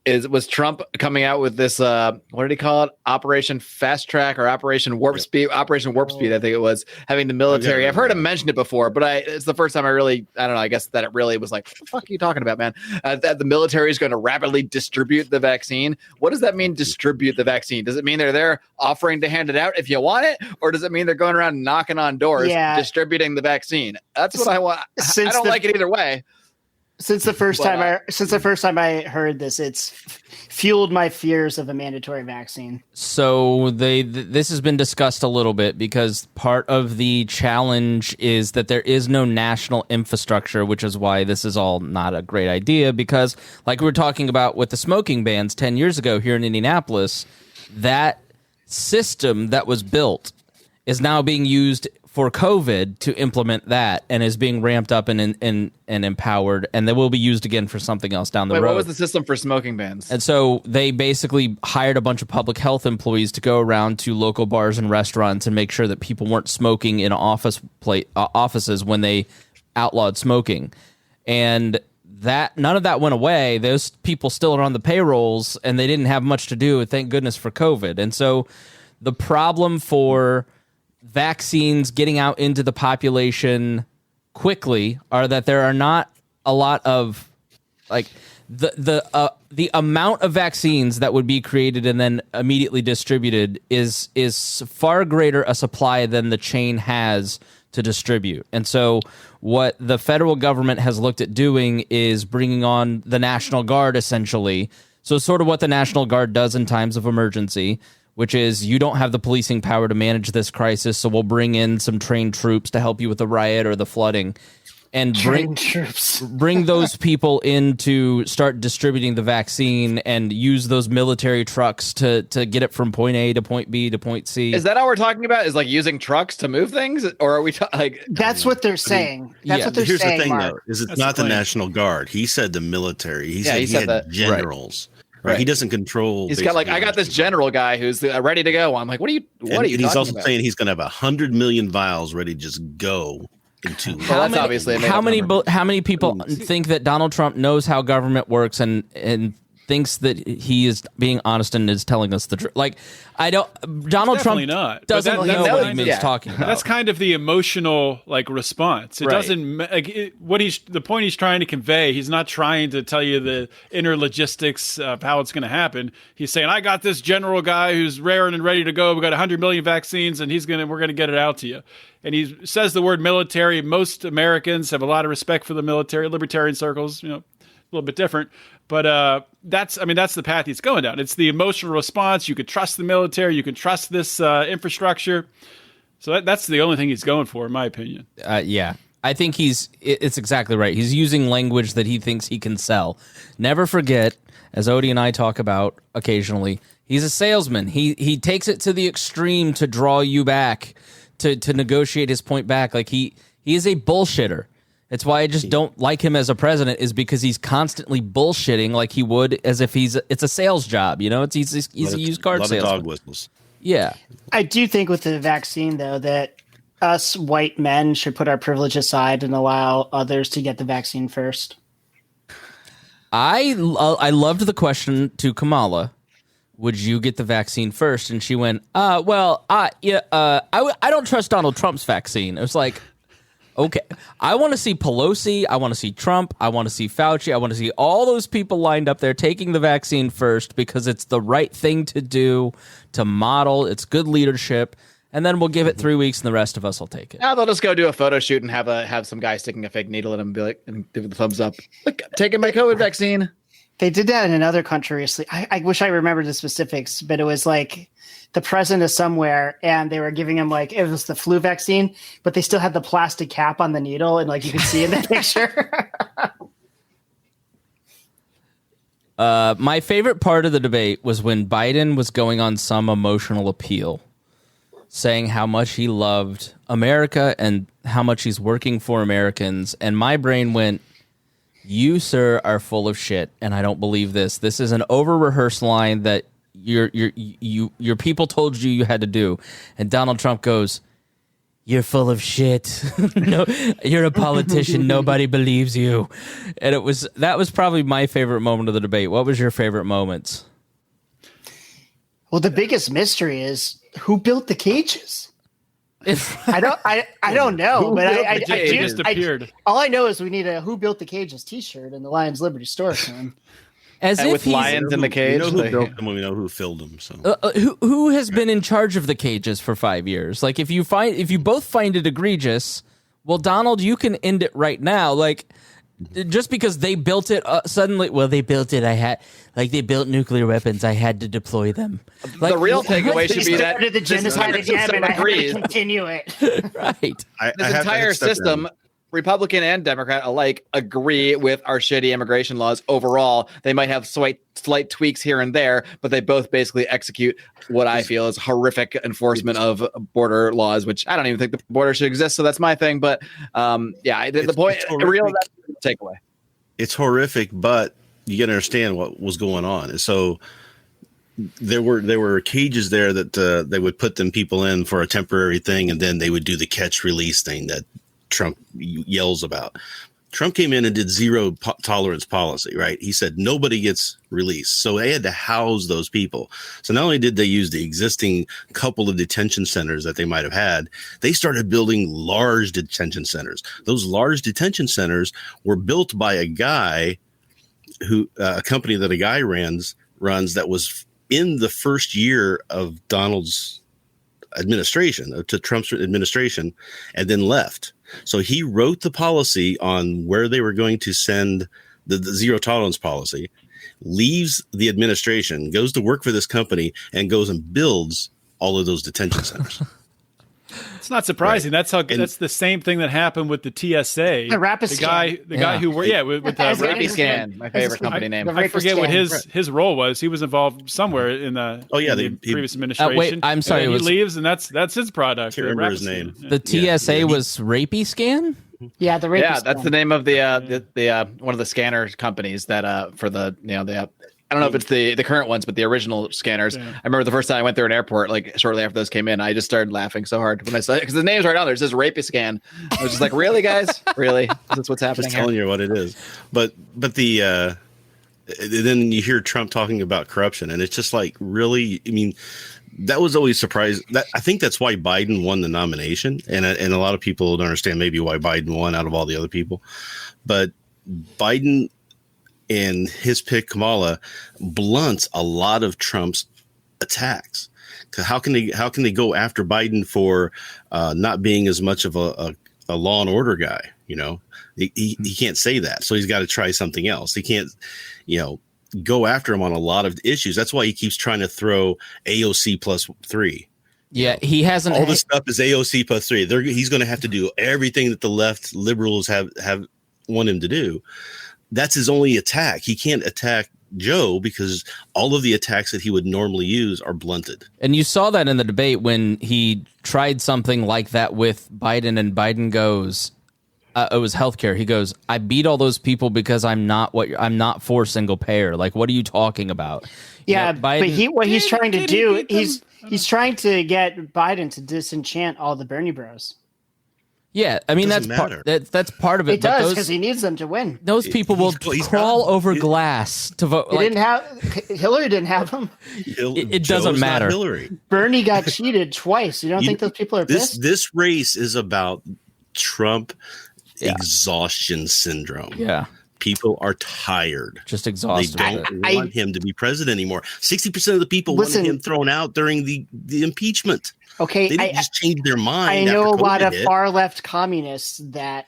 was Trump coming out with this. What did he call it? Operation Fast Track or Operation Warp Speed? Operation Warp Speed, I think it was. Having the military. I've heard him mention it before, but it's the first time I don't know. I guess that it really was like, what the fuck are you talking about, man? That the military is going to rapidly distribute the vaccine. What does that mean? Distribute the vaccine? Does it mean they're there offering to hand it out if you want it, or does it mean they're going around knocking on doors, distributing the vaccine? That's what I want. I don't like it either way.
Since the first time I heard this, it's fueled my fears of a mandatory vaccine.
So this has been discussed a little bit because part of the challenge is that there is no national infrastructure, which is why this is all not a great idea. Because like we were talking about with the smoking bans 10 years ago here in Indianapolis, that system that was built is now being used for COVID to implement that, and is being ramped up and empowered, and they will be used again for something else down the road.
What was the system for smoking bans?
And so they basically hired a bunch of public health employees to go around to local bars and restaurants and make sure that people weren't smoking in offices when they outlawed smoking. And that none of that went away. Those people still are on the payrolls, and they didn't have much to do, thank goodness, for COVID. And so the problem for vaccines getting out into the population quickly are that there are not a lot of like the amount of vaccines that would be created and then immediately distributed is far greater a supply than the chain has to distribute. And so what the federal government has looked at doing is bringing on the National Guard, essentially. So sort of what the National Guard does in times of emergency, which is you don't have the policing power to manage this crisis, so we'll bring in some trained troops to help you with the riot or the flooding, and bring those people in to start distributing the vaccine and use those military trucks to get it from point A to point B to point C.
Is that all we're talking about? Is like using trucks to move things, or are we like?
That's what they're saying. That's what they're
saying.
Here's
the thing,
Mark.
though, is it's not the National Guard. He said the military. He said he had generals. Right. He doesn't control.
He's got I got this general guy who's ready to go. I'm like, what are you?
He's also saying he's going to have 100 million vials ready to just go into.
Well, that's obviously
how many people think that Donald Trump knows how government works and thinks that he is being honest and is telling us the truth? Like, I don't. Donald Trump doesn't know what he's talking about.
That's kind of the emotional response. It doesn't the point he's trying to convey. He's not trying to tell you the inner logistics of how it's going to happen. He's saying, I got this general guy who's raring and ready to go. We got 100 million vaccines, and we're going to get it out to you. And he says the word military. Most Americans have a lot of respect for the military. Libertarian circles, a little bit different. But that's the path he's going down. It's the emotional response. You could trust the military. You can trust this infrastructure. So that's the only thing he's going for, in my opinion.
Yeah, I think it's exactly right. He's using language that he thinks he can sell. Never forget, as Odie and I talk about occasionally, he's a salesman. He takes it to the extreme to draw you back, to negotiate his point back. Like he is a bullshitter. It's why I just don't like him as a president, is because he's constantly bullshitting like he would as if it's a sales job. He's a used car salesman. A lot of dog whistles. Yeah.
I do think with the vaccine, though, that us white men should put our privilege aside and allow others to get the vaccine first.
I loved the question to Kamala. Would you get the vaccine first? And she went, I don't trust Donald Trump's vaccine. It was like, okay, I want to see Pelosi, I want to see Trump, I want to see Fauci, I want to see all those people lined up there taking the vaccine first because it's the right thing to do, to model, it's good leadership, and then we'll give it 3 weeks and the rest of us will take it.
Now they'll just go do a photo shoot and have some guy sticking a fake needle in him and be like, and give it the thumbs up. Look, I'm taking my COVID vaccine.
They did that in another country recently. I wish I remembered the specifics, but it was like the president of somewhere, and they were giving him like, it was the flu vaccine, but they still had the plastic cap on the needle, and like you could see in the picture.
My favorite part of the debate was when Biden was going on some emotional appeal, saying how much he loved America and how much he's working for Americans. And my brain went, you, sir, are full of shit, and I don't believe this. This is an over-rehearsed line that your people told you had to do. And Donald Trump goes, you're full of shit. No, you're a politician. Nobody believes you. And that was probably my favorite moment of the debate. What was your favorite moments?
Well, the biggest mystery is who built the cages. I don't know, but I
just appeared.
All I know is we need a "Who Built the Cages" T-shirt in the Lions Liberty store soon.
As if
with lions in the cage.
We know who built them, we know who filled them. So
who has been in charge of the cages for 5 years? Like, if you both find it egregious, well, Donald, you can end it right now. Like, just because they built it suddenly, well, they built it. They built nuclear weapons. I had to deploy them. Like,
the real takeaway should be that
the genocide of Yemen. I had to continue it.
Right.
This entire system, Republican and Democrat alike, agree with our shitty immigration laws overall. They might have slight tweaks here and there, but they both basically execute what I feel is horrific enforcement of border laws, which I don't even think the border should exist. So that's my thing. But the point, the real takeaway.
It's horrific, but you got to understand what was going on. And so there were cages there that they would put them people in for a temporary thing, and then they would do the catch release thing that Trump yells about. Trump came in and did zero tolerance policy, right? He said nobody gets released. So they had to house those people. So not only did they use the existing couple of detention centers that they might have had, they started building large detention centers. Those large detention centers were built by a guy a company that a guy runs that was in the first year of Donald's administration, to Trump's administration, and then left. So he wrote the policy on where they were going to send the zero tolerance policy, leaves the administration, goes to work for this company, and goes and builds all of those detention centers.
It's not surprising. Right. That's the same thing that happened with the TSA.
The guy
who worked with
Rapey Scan, my favorite company name.
I forget what his role was. He was involved somewhere in the previous administration.
Wait, I'm sorry.
He leaves, and that's his product.
I can't remember his name.
The TSA was Rapey Scan?
Yeah, the Rapey Scan.
That's the name of the one of the scanner companies that for the I don't know if it's the current ones, but the original scanners. Yeah. I remember the first time I went through an airport, like shortly after those came in, I just started laughing so hard when I saw it because the name's right on there. It says Rapey Scan. I was just like, really, guys? Really? That's what's happening
just telling you what it is. But the then you hear Trump talking about corruption, and it's just like, really? I mean, that was always surprising. I think that's why Biden won the nomination, and a lot of people don't understand maybe why Biden won out of all the other people. But Biden and his pick, Kamala, blunts a lot of Trump's attacks. How can they go after Biden for not being as much of a law and order guy? He can't say that, so he's got to try something else. He can't, go after him on a lot of issues. That's why he keeps trying to throw AOC +3.
Yeah, he hasn't.
All this stuff is AOC +3. He's going to have to do everything that the left liberals have want him to do. That's his only attack. He can't attack Joe because all of the attacks that he would normally use are blunted.
And you saw that in the debate when he tried something like that with Biden, and Biden goes, it was healthcare. He goes, I beat all those people because I'm not for single payer. Like, what are you talking about?
Yeah, Biden, but he's trying to do, he's trying to get Biden to disenchant all the Bernie bros.
Yeah, I mean that's part of it.
It does because he needs them to win.
Those people will crawl over glass to vote.
Hillary didn't have them.
It doesn't matter.
Bernie got cheated twice. You don't think those people are pissed?
This race is about Trump exhaustion syndrome.
Yeah.
People are tired.
Just exhausted.
They don't want him to be president anymore. 60% of the people wanted him thrown out during the impeachment.
Okay,
they didn't just change their mind.
I know a lot of far left communists that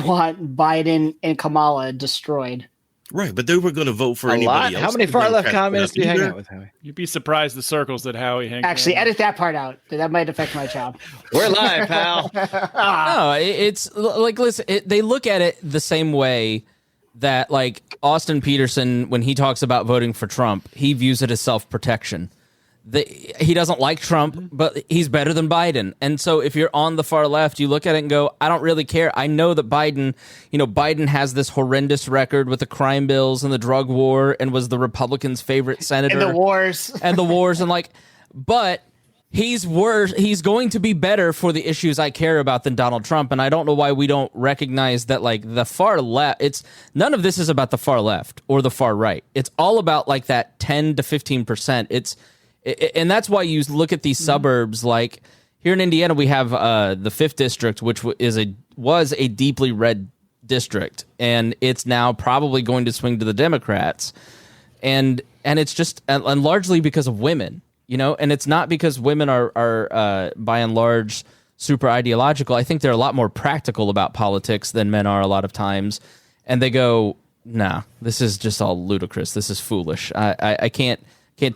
want Biden and Kamala destroyed.
Right, but they were going to vote for
A
anybody
lot.
else.
How many
The
far left
Democrats
communists do you hang
either.
out with, Howie?
You'd be surprised the circles that Howie hangs.
Actually,
out.
edit that part out. That might affect my job.
We're live, pal.
No, it's like, listen, they look at it the same way that, like, Austin Peterson, when he talks about voting for Trump, he views it as self-protection. He doesn't like Trump, but he's better than Biden. And so if you're on the far left, you look at it and go, I don't really care. I know that Biden has this horrendous record with the crime bills and the drug war and was the Republicans' favorite senator.
And the wars.
But he's worse. He's going to be better for the issues I care about than Donald Trump. And I don't know why we don't recognize that, like, the far left, none of this is about the far left or the far right. It's all about, like, that 10 to 15%. And that's why you look at these suburbs. Like here in Indiana, we have the 5th district, which was a deeply red district, and it's now probably going to swing to the Democrats. And it's just and largely because of women, and it's not because women are by and large super ideological. I think they're a lot more practical about politics than men are a lot of times, and they go, nah, this is just all ludicrous. This is foolish. I can't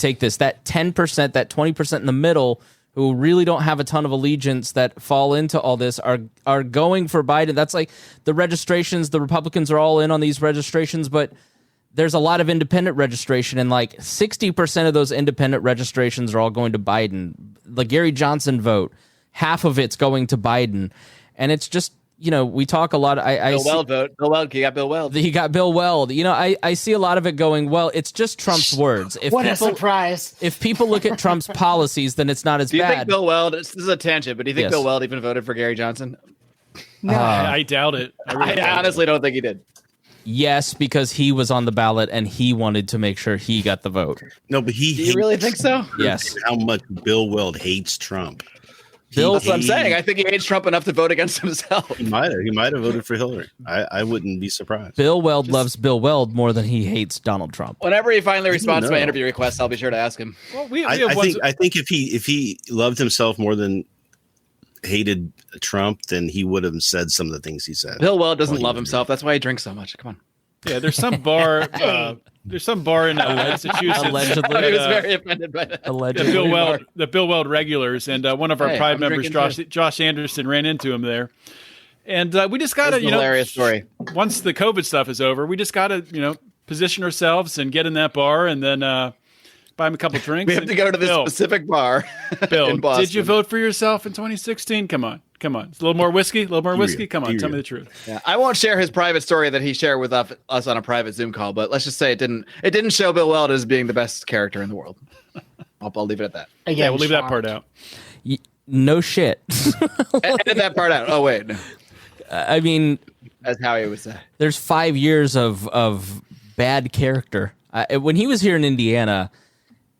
take this. That 10%, that 20% in the middle who really don't have a ton of allegiance that fall into all this are going for Biden. That's like the registrations. The Republicans are all in on these registrations, but there's a lot of independent registration, and like 60% of those independent registrations are all going to Biden. The Gary Johnson vote, half of it's going to Biden. And it's just, we talk a lot.
Bill Weld vote. Bill Weld, you got Bill Weld.
He got Bill Weld. I see a lot of it going, well, it's just Trump's words.
What a surprise.
If people look at Trump's policies, then it's not as
Do you
bad.
think Bill Weld, this is a tangent, but do you think
Yes.
Bill Weld even voted for Gary Johnson?
I doubt it.
I honestly don't think he did.
Yes, because he was on the ballot and he wanted to make sure he got the vote.
No, but
Do you really think so?
Yes.
How much Bill Weld hates Trump.
That's what I'm saying. I think he hates Trump enough to vote against himself.
He might have voted for Hillary. I wouldn't be surprised.
Bill Weld loves Bill Weld more than he hates Donald Trump.
Whenever he finally responds to my
know.
interview request, I'll be sure to ask him.
Well, we
I
have ones.
think if he loved himself more than hated Trump, then he would have said some of the things he said.
Bill Weld doesn't love himself. That's why he drinks so much. Come on.
Yeah, there's some bar. There's some bar in Massachusetts.
Allegedly.
I was
that,
very offended by that.
Allegedly.
the Bill Weld regulars, and one of our
Hey,
Pride
I'm
members,
drinking
Josh Anderson, ran into him there, and we just got
It's
to,
a hilarious story.
once the COVID stuff is over, we just got to, position ourselves and get in that bar, and then buy him a couple drinks.
We have to go to this specific bar.
Bill,
in Boston.
did you vote for yourself in 2016? Come on. It's a little more whiskey. Come on, tell me the truth.
Yeah, I won't share his private story that he shared with us on a private Zoom call, but let's just say it didn't show Bill Weld as being the best character in the world. I'll leave it at that.
Again,
Yeah, we'll leave that
shocked.
part out.
No shit.
Edit that part out. Oh wait, no.
I mean,
That's how he would say.
there's 5 years of bad character. When he was here in Indiana,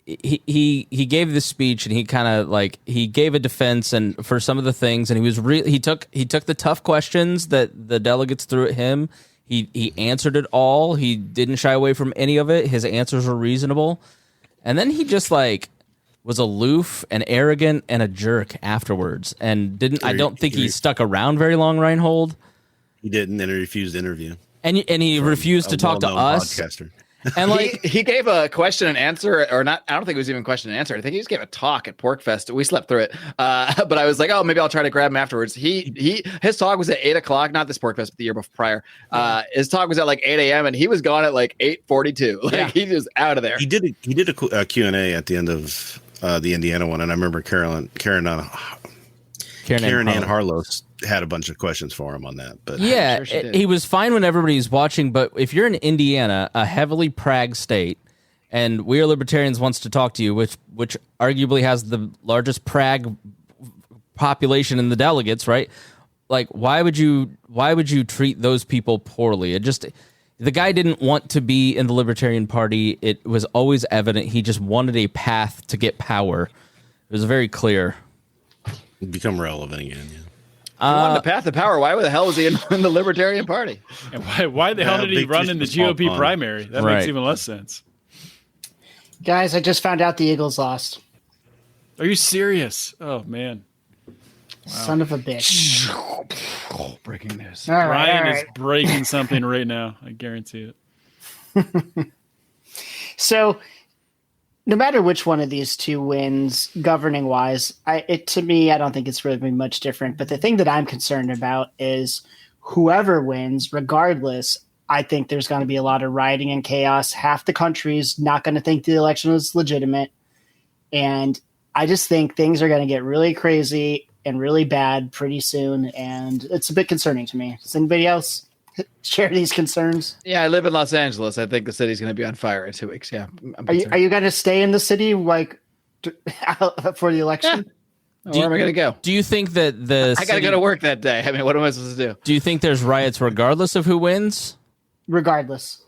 he gave this speech and he kind of he gave a defense and for some of the things, and he took the tough questions that the delegates threw at him. He answered it all. He didn't shy away from any of it. His answers were reasonable, and then he just was aloof and arrogant and a jerk afterwards, and I don't think he stuck around very long. Reinhold.
He didn't, and he refused to interview.
And he refused to talk to
well-known
us.
podcaster.
And
He gave a question and answer, or not. I don't think it was even question and answer. I think he just gave a talk at Porkfest. We slept through it, but I was like, oh, maybe I'll try to grab him afterwards. His talk was at 8:00, not this Porkfest, but the year before prior. His talk was at 8 a.m. and he was gone at 8:42. He was out of there.
He did a Q&A at the end of the Indiana one, and I remember Karen Ann Harlow had a bunch of questions for him on that. But
yeah,
sure she did.
he was fine when everybody's watching, but if you're in Indiana, a heavily Prague state, and We Are Libertarians wants to talk to you, which arguably has the largest Prague population in the delegates, right? Why would you treat those people poorly? The guy didn't want to be in the Libertarian Party. It was always evident. He just wanted a path to get power. It was very clear.
become relevant again. Yeah.
He wanted the path to power. Why the hell was he in the Libertarian Party?
And why the hell did he
big
run
fish
in the
in small
GOP
pond.
primary? That
Right.
makes even less sense.
Guys, I just found out the Eagles lost.
Are you serious? Oh man,
Son of a bitch.
Breaking news.
All right,
Ryan
all
is
right.
breaking something right now. I guarantee it.
So no matter which one of these two wins, governing wise, to me, I don't think it's really much different. But the thing that I'm concerned about is whoever wins, regardless, I think there's going to be a lot of rioting and chaos. Half the country's not going to think the election was legitimate. And I just think things are going to get really crazy and really bad pretty soon. And it's a bit concerning to me. Does anybody else share these concerns?
Yeah, I live in Los Angeles. I think the city's going to be on fire in 2 weeks. Yeah.
Are you going to stay in the city for the election?
Where am I going to go?
Do you think that
I got to go to work that day. I mean, what am I supposed to do?
Do you think there's riots regardless of who wins?
Regardless.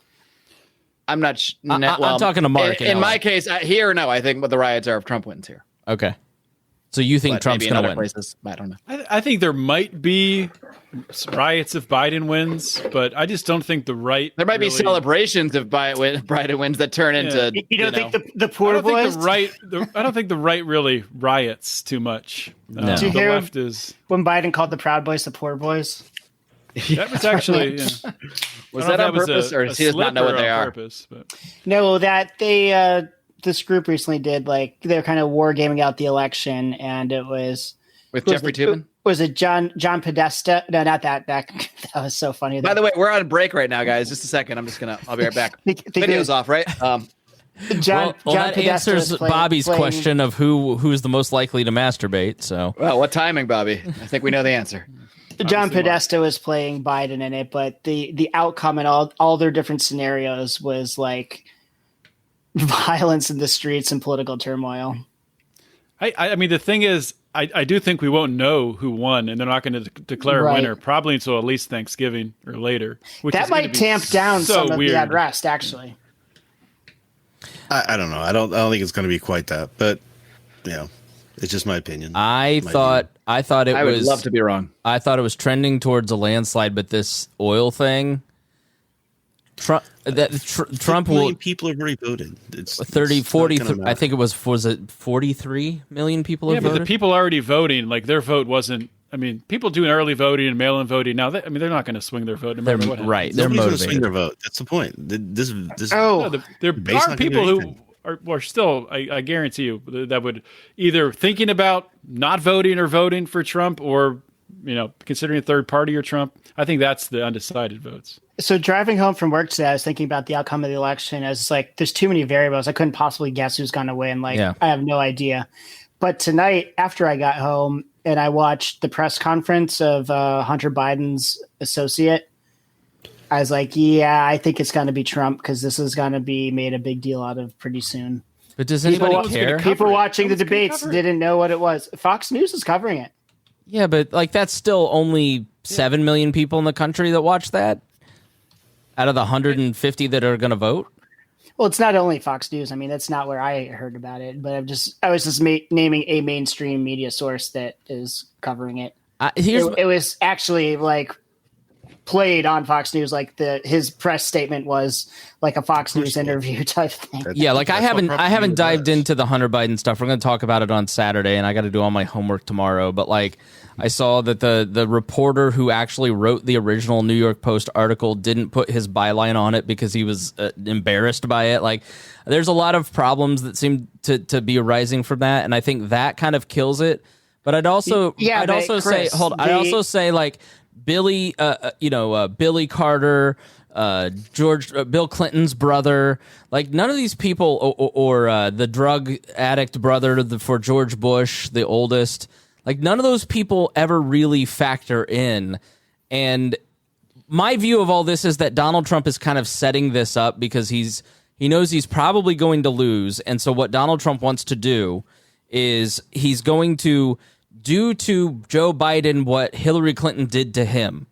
I'm not.
I'm talking to Mark.
In my case, here, no. I think what the riots are if Trump wins here.
Okay. So you think Trump's going to win?
Places, I don't know.
I think there might be riots if Biden wins, but I just don't think the right.
There might be celebrations if Biden wins that turn into.
You don't think the poor boys?
I don't think the right really riots too much.
No.
Did you
The
hear
left is
when Biden called the Proud Boys the poor boys?
that was actually
was that on purpose, or does he not know what they are?
No, that they this group recently did they're kind of wargaming out the election, and it was
with Jeffrey Toobin.
Was it John Podesta? No, not that. That was so funny.
By the way, we're on break right now, guys. Just a second. I'll be right back. Video's off, right?
John
that
Podesta
answers Bobby's question of who's the most likely to masturbate. So,
well, what timing, Bobby? I think we know the answer.
John Podesta was playing Biden in it, but the outcome and all their different scenarios was like violence in the streets and political turmoil.
I mean, the thing is, I do think we won't know who won, and they're not going to declare a winner probably until at least Thanksgiving or later.
That might tamp down some of the unrest, actually.
I don't know. I don't think it's going to be quite that, but it's just my opinion.
I thought it was.
I would love to be wrong.
I thought it was trending towards a landslide, but this oil thing. Trump will.
People have already voted. It's
40. I think it was 43 million people have voted.
But the people already voting, like their vote wasn't. I mean, people doing early voting and mail-in voting now. They're not going to swing their vote no matter what happens.
Right. They're
motivated.
motivated.
Swing their vote. That's the point.
There are people who are still. I guarantee you that would either thinking about not voting or voting for Trump, or considering a third party or Trump. I think that's the undecided votes.
So driving home from work today, I was thinking about the outcome of the election. I was like, there's too many variables. I couldn't possibly guess who's going to win. I have no idea. But tonight, after I got home and I watched the press conference of Hunter Biden's associate, I was like, yeah, I think it's going to be Trump because this is going to be made a big deal out of pretty soon.
But does anybody care?
People watching the debates didn't know what it was. Fox News is covering it.
Yeah, but that's still only 7 million people in the country that watch that out of the 150 that are going to vote.
Well, it's not only Fox News. I mean, that's not where I heard about it, but I was just naming a mainstream media source that is covering it. It was actually played on Fox News. His press statement was like a Fox News interview type thing.
I haven't dived into the Hunter Biden stuff. We're going to talk about it on Saturday, and I got to do all my homework tomorrow. But I saw that the reporter who actually wrote the original New York Post article didn't put his byline on it because he was embarrassed by it. There's a lot of problems that seem to be arising from that, and I think that kind of kills it. But I'd also say Billy, Billy Carter, Bill Clinton's brother, none of these people, or the drug addict brother for George Bush, the oldest, none of those people ever really factor in. And my view of all this is that Donald Trump is kind of setting this up because he knows he's probably going to lose. And so what Donald Trump wants to do is he's going to do to Joe Biden what Hillary Clinton did to him,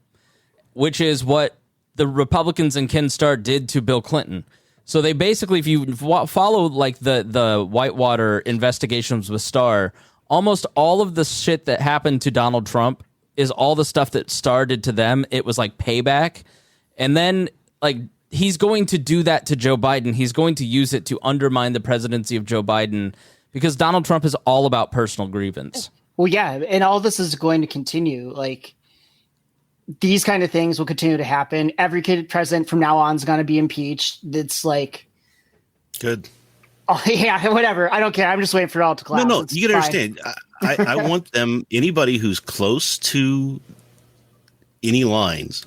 which is what the Republicans and Ken Starr did to Bill Clinton. So they basically, if you follow the Whitewater investigations with Starr, almost all of the shit that happened to Donald Trump is all the stuff that Starr did to them. It was payback. And then he's going to do that to Joe Biden. He's going to use it to undermine the presidency of Joe Biden because Donald Trump is all about personal grievance.
Well, yeah, and all this is going to continue. these kind of things will continue to happen. Every president from now on is going to be impeached. It's like,
good.
Oh yeah, whatever. I don't care. I'm just waiting for it all to collapse.
No,
It's
you can
fine.
understand. I want them, anybody who's close to any lines,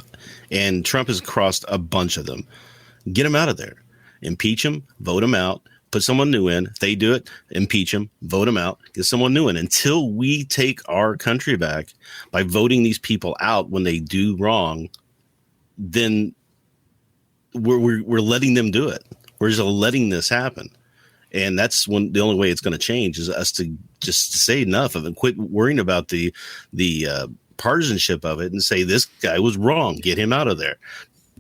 and Trump has crossed a bunch of them, get him out of there. Impeach him, vote him out, put someone new in. If they do it, impeach him, vote him out, get someone new in. Until we take our country back by voting these people out when they do wrong, then we're letting them do it. We're just letting this happen. And that's when the only way it's going to change is us to just say enough of it, quit worrying about the partisanship of it, and say this guy was wrong. Get him out of there.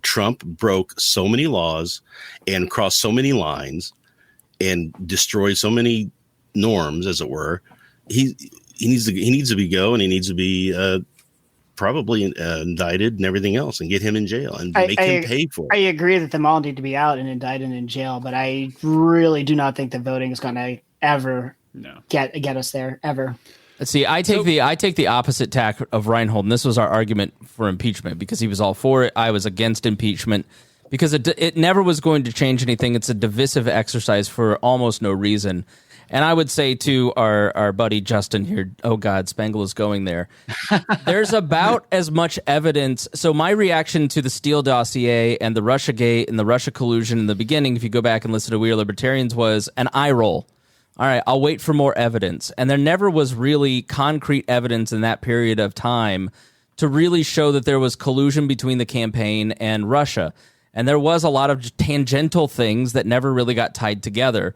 Trump broke so many laws and crossed so many lines and destroyed so many norms, as it were. He needs to be go, and he needs to be probably indicted and everything else, and get him in jail and make him pay for it.
I agree that them all need to be out and indicted and in jail, but I really do not think that voting is going to ever get us there ever.
See, I take the opposite tack of Reinhold, and this was our argument for impeachment, because he was all for it. I was against impeachment because it never was going to change anything. It's a divisive exercise for almost no reason. And I would say to our buddy Justin here, oh God, Spangle is going there. There's about as much evidence. So my reaction to the Steele dossier and the Russiagate and the Russia collusion in the beginning, if you go back and listen to We Are Libertarians, was an eye roll. All right, I'll wait for more evidence. And there never was really concrete evidence in that period of time to really show that there was collusion between the campaign and Russia. And there was a lot of tangential things that never really got tied together.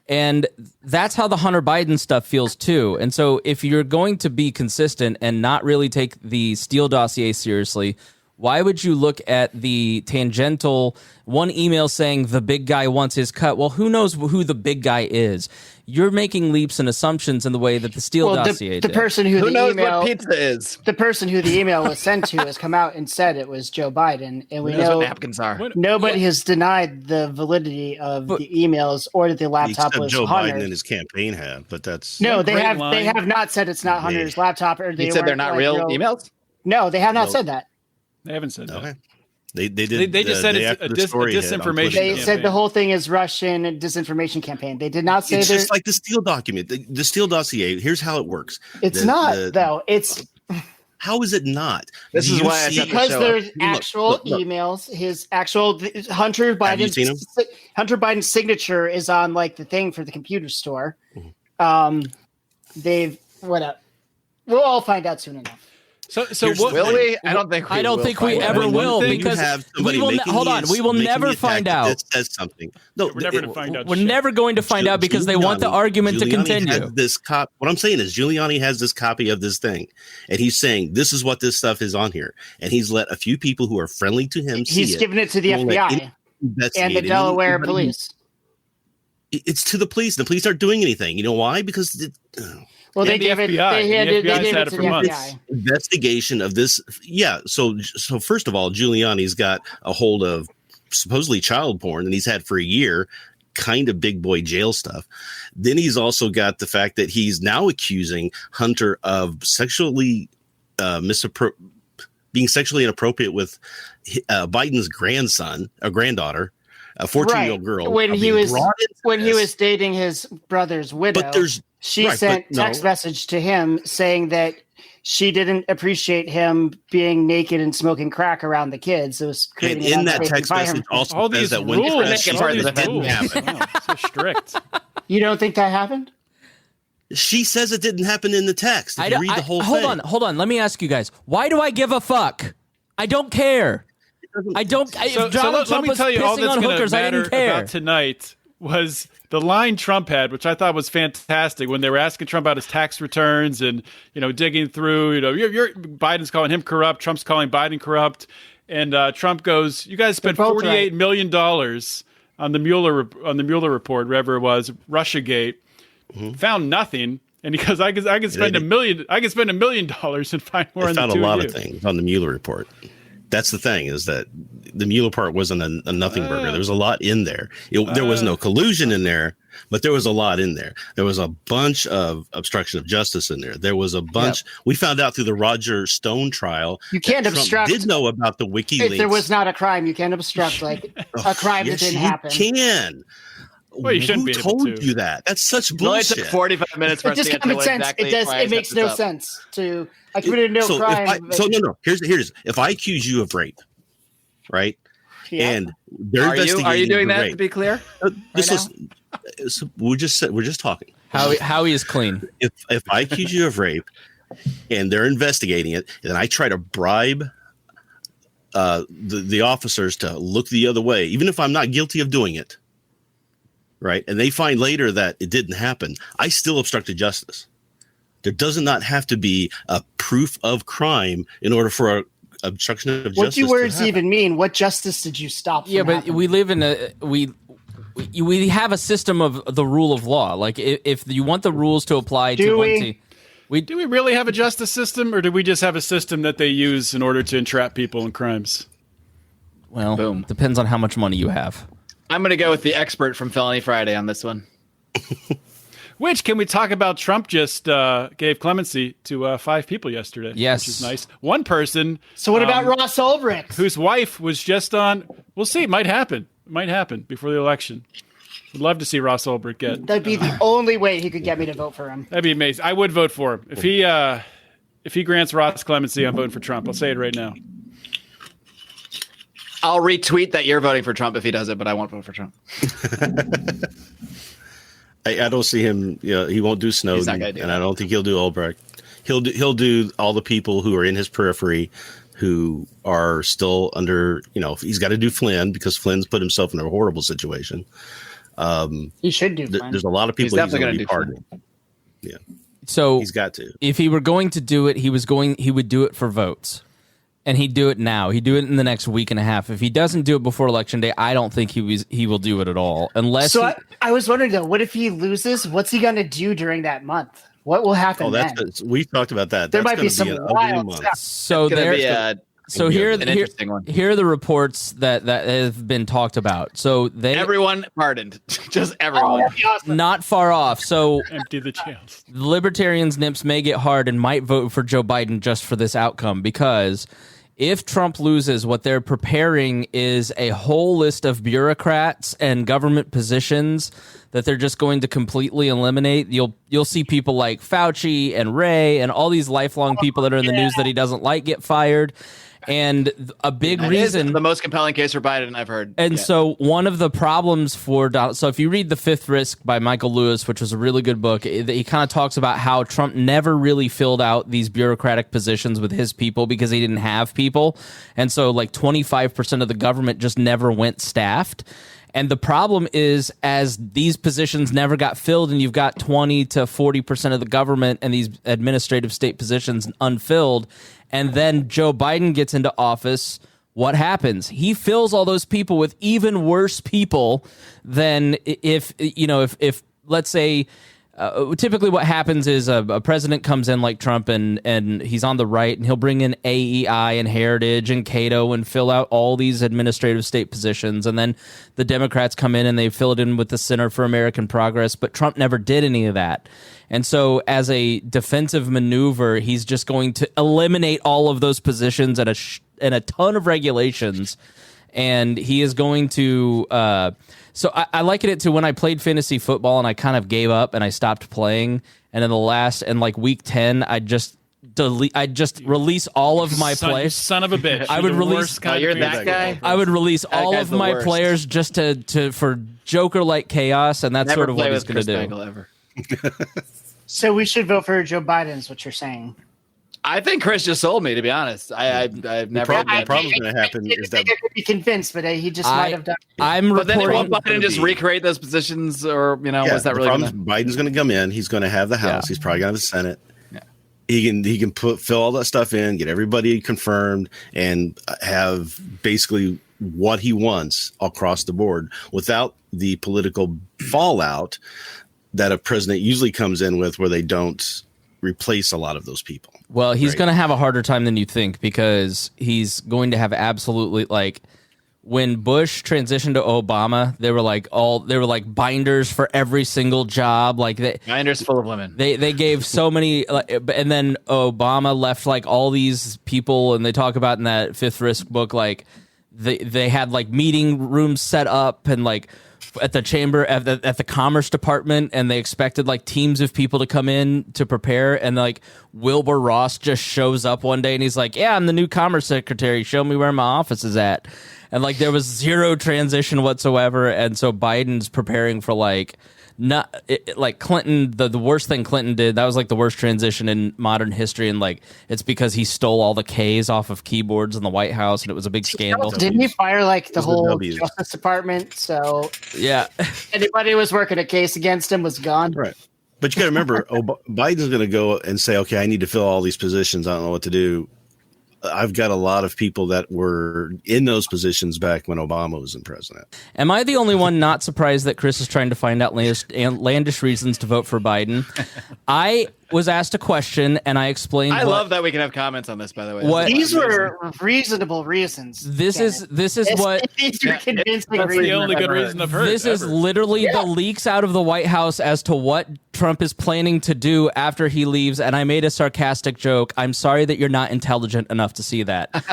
And that's how the Hunter Biden stuff feels too. And so if you're going to be consistent and not really take the Steele dossier seriously, why would you look at the tangential one email saying the big guy wants his cut? Well, who knows who the big guy is? You're making leaps and assumptions in the way that the Steele dossier did.
The person who
knows
email,
what pizza is?
The person who the email was sent to has come out and said it was Joe Biden, and we know
what napkins are.
Nobody has denied the validity of the emails or that the laptop was
Joe
Hunter.
Biden and his campaign have, but that's
no. They have not said it's not Hunter's laptop, or they
said they're not real emails.
No, they have not said that.
They haven't said that.
Okay. They did.
They just said it's a disinformation.
They said the whole thing is Russian disinformation campaign. They did not say
it's just like the Steele document, the Steele dossier. Here's how it works.
It's not though. It's
how is it not?
This is why
because there's actual emails. His actual Hunter Biden's signature is on like the thing for the computer store. They've whatever. We'll all find out soon enough.
So
will we? I don't think we
ever will, because we will. Hold on, we will never find out.
That says something. No,
we're never going to find out.
We're never going to find out because they want the argument to continue.
What I'm saying is Giuliani has this copy of this thing, and he's saying this is what this stuff is on here, and he's let a few people who are friendly to him see it.
He's given it to the FBI and the Delaware police.
It's to the police. The police aren't doing anything. You know why? Because
well, they gave it. They handed it to the FBI.
Investigation of this. Yeah. So first of all, Giuliani's got a hold of supposedly child porn, and he's had for a year, kind of big boy jail stuff. Then he's also got the fact that he's now accusing Hunter of sexually being sexually inappropriate with Biden's grandson or granddaughter, a 14-year-old girl.
When he was dating his brother's widow. But she sent text message to him saying that she didn't appreciate him being naked and smoking crack around the kids. It was
and in that text message also says that when it didn't happen.
Wow, so strict.
You don't think that happened?
She says it didn't happen in the text. If you read the whole thing.
Hold on. Let me ask you guys. Why do I give a fuck? I don't care. I don't. If Donald Trump was pissing on hookers, I didn't care.
About tonight was the line Trump had, which I thought was fantastic when they were asking Trump about his tax returns and, digging through, Biden's calling him corrupt. Trump's calling Biden corrupt. And Trump goes, you guys spent $48 million on the Mueller report, whatever it was, Russiagate, found nothing. And he goes, I can spend $1 million. I can spend $1 million and find more on the two of you.
Found a lot of things on the Mueller report. That's the thing, is that the Mueller part wasn't a nothing burger. There was a lot in there. There was no collusion in there, but there was a lot in there. There was a bunch of obstruction of justice in there. There was a bunch. Yep. We found out through the Roger Stone trial.
You can't obstruct.
Did know about the WikiLeaks.
If there was not a crime, you can't obstruct like a crime that didn't happen.
You can.
Well, you shouldn't be able to.
Who told you that? That's such bullshit.
It took 45 minutes for us to get to exactly
it makes no sense to. I committed no crime.
No. Here's if I accuse you of rape, right? Yeah. And they're investigating.
Are you doing that?
Rape.
To be clear,
we're just talking.
Howie is clean.
If I accuse you of rape, and they're investigating it, and I try to bribe the officers to look the other way, even if I'm not guilty of doing it, right? And they find later that it didn't happen, I still obstructed justice. There does not have to be a proof of crime in order for a obstruction of justice.
What do words even mean? What justice did you stop?
Yeah, but we live in we have a system of the rule of law. Like if you want the rules to apply to one team.
Do we really have a justice system, or do we just have a system that they use in order to entrap people in crimes?
Well, depends on how much money you have.
I'm going to go with the expert from Felony Friday on this one.
Which, can we talk about? Trump just gave clemency to 5 people yesterday.
Yes.
Which is nice. One person.
So what about Ross Ulbricht?
Whose wife was just on. We'll see. It might happen. It might happen before the election. Would love to see Ross Ulbricht get.
That'd be the only way he could get me to vote for him.
That'd be amazing. I would vote for him. If he grants Ross clemency, I'm voting for Trump. I'll say it right now.
I'll retweet that you're voting for Trump if he does it, but I won't vote for Trump.
I don't see him. He won't do Snowden, and I don't think he'll do Ulbricht. He'll do all the people who are in his periphery, who are still under. He's got to do Flynn, because Flynn's put himself in a horrible situation.
He should do.
There's a lot of people he's going to be pardoning. Yeah.
So
he's got to.
If he were going to do it, he would do it for votes. And he'd do it now. He'd do it in the next week and a half. If he doesn't do it before Election Day, I don't think he will do it at all. Unless. So
I was wondering though, what if he loses? What's he going to do during that month? What will happen?
We talked about that.
There might be some wild stuff.
So here are the reports that have been talked about. So
everyone pardoned, just everyone.
Awesome.
Not far off. So
empty the jails.
The Libertarians nips may get hard and might vote for Joe Biden just for this outcome, because if Trump loses, what they're preparing is a whole list of bureaucrats and government positions that they're just going to completely eliminate. You'll see people like Fauci and Ray and all these lifelong people that are in the news that he doesn't like get fired. And a big reason,
the most compelling case for Biden I've heard.
And so one of the problems for Donald, so if you read The Fifth Risk by Michael Lewis, which was a really good book, he kind of talks about how Trump never really filled out these bureaucratic positions with his people because he didn't have people. And so like 25% of the government just never went staffed. And the problem is, as these positions never got filled and you've got 20 to 40% of the government and these administrative state positions unfilled, and then Joe Biden gets into office, what happens? He fills all those people with even worse people than if let's say, typically what happens is a president comes in like Trump and he's on the right and he'll bring in AEI and Heritage and Cato and fill out all these administrative state positions. And then the Democrats come in and they fill it in with the Center for American Progress. But Trump never did any of that. And so as a defensive maneuver, he's just going to eliminate all of those positions and a ton of regulations. And he is going to so I liken it to when I played fantasy football and I kind of gave up and I stopped playing. And in week 10, I just release all of my players.
Son of a bitch.
I would release. You're that guy.
I would release all of my players just for Joker-like chaos, and that's
Never
sort of what he's going to do.
Ever.
So we should vote for Joe Biden, is what you're saying.
I think Chris just sold me, to be honest. I've never.
The problem's going to happen is that
I could be convinced, but he just might have done.
But then won't Biden just recreate those positions, or was that really?
Biden's going to come in. He's going to have the House. He's probably going to have the Senate. Yeah. He can fill all that stuff in, get everybody confirmed, and have basically what he wants across the board without the political fallout that a president usually comes in with, where they don't replace a lot of those people.
Well, he's
right?
going to have a harder time than you think, because he's going to have absolutely, like, when Bush transitioned to Obama, they were like binders for every single job. Like
binders full of women.
They gave so many, and then Obama left like all these people, and they talk about in that Fifth Risk book, like they had like meeting rooms set up and like at the chamber at the Commerce Department, and they expected like teams of people to come in to prepare, and like Wilbur Ross just shows up one day and he's like, yeah, I'm the new Commerce Secretary, show me where my office is at. And like there was zero transition whatsoever, and so Biden's preparing for like like Clinton, the worst thing Clinton did. That was like the worst transition in modern history, and like it's because he stole all the K's off of keyboards in the White House, and it was a big scandal.
Didn't he fire like the whole Justice Department? So
yeah,
anybody who was working a case against him was gone.
Right. But you got to remember, Biden's going to go and say, okay, I need to fill all these positions. I don't know what to do. I've got a lot of people that were in those positions back when Obama was in president.
Am I the only one not surprised that Chris is trying to find out outlandish reasons to vote for Biden? I was asked a question and I explained.
I love that we can have comments on this, by the way.
These were reasonable reasons.
This is what
these are convincing
that's
reasons.
the only good reason I've heard.
This is literally the leaks out of the White House as to what Trump is planning to do after he leaves. And I made a sarcastic joke. I'm sorry that you're not intelligent enough to see that.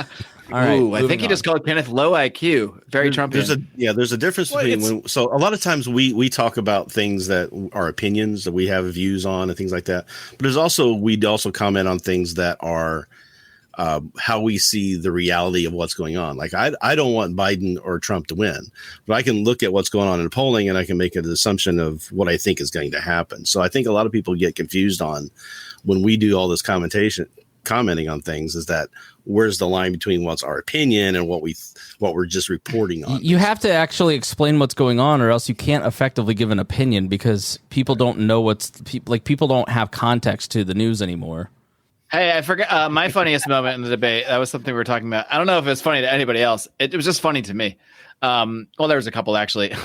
All right.
Ooh, I think he just called Kenneth low IQ. Very Trumpian.
There's a difference between so a lot of times we talk about things that are opinions that we have views on and things like that. But we also comment on things that are how we see the reality of what's going on. Like I don't want Biden or Trump to win, but I can look at what's going on in polling and I can make an assumption of what I think is going to happen. So I think a lot of people get confused on when we do all this commenting on things, is that where's the line between what's our opinion and what we're just reporting on.
You have to actually explain what's going on, or else you can't effectively give an opinion, because people don't know people don't have context to the news anymore.
Hey, I forgot my funniest moment in the debate. That was something we were talking about. I don't know if it's funny to anybody else. It was just funny to me. Well, there was a couple actually.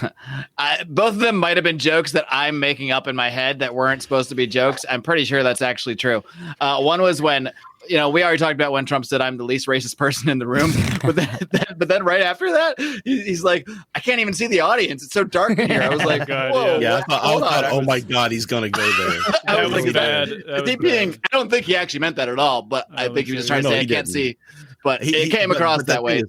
Both of them might have been jokes that I'm making up in my head that weren't supposed to be jokes. I'm pretty sure that's actually true. One was when, we already talked about when Trump said I'm the least racist person in the room, but then right after that, he's like, I can't even see the audience. It's so dark in here. I was like, whoa.
Yeah, I thought, oh my God, he's going to go there.
That was
bad.
I don't think he actually meant that at all, but I think he was just trying to say I can't see. But it came across that way.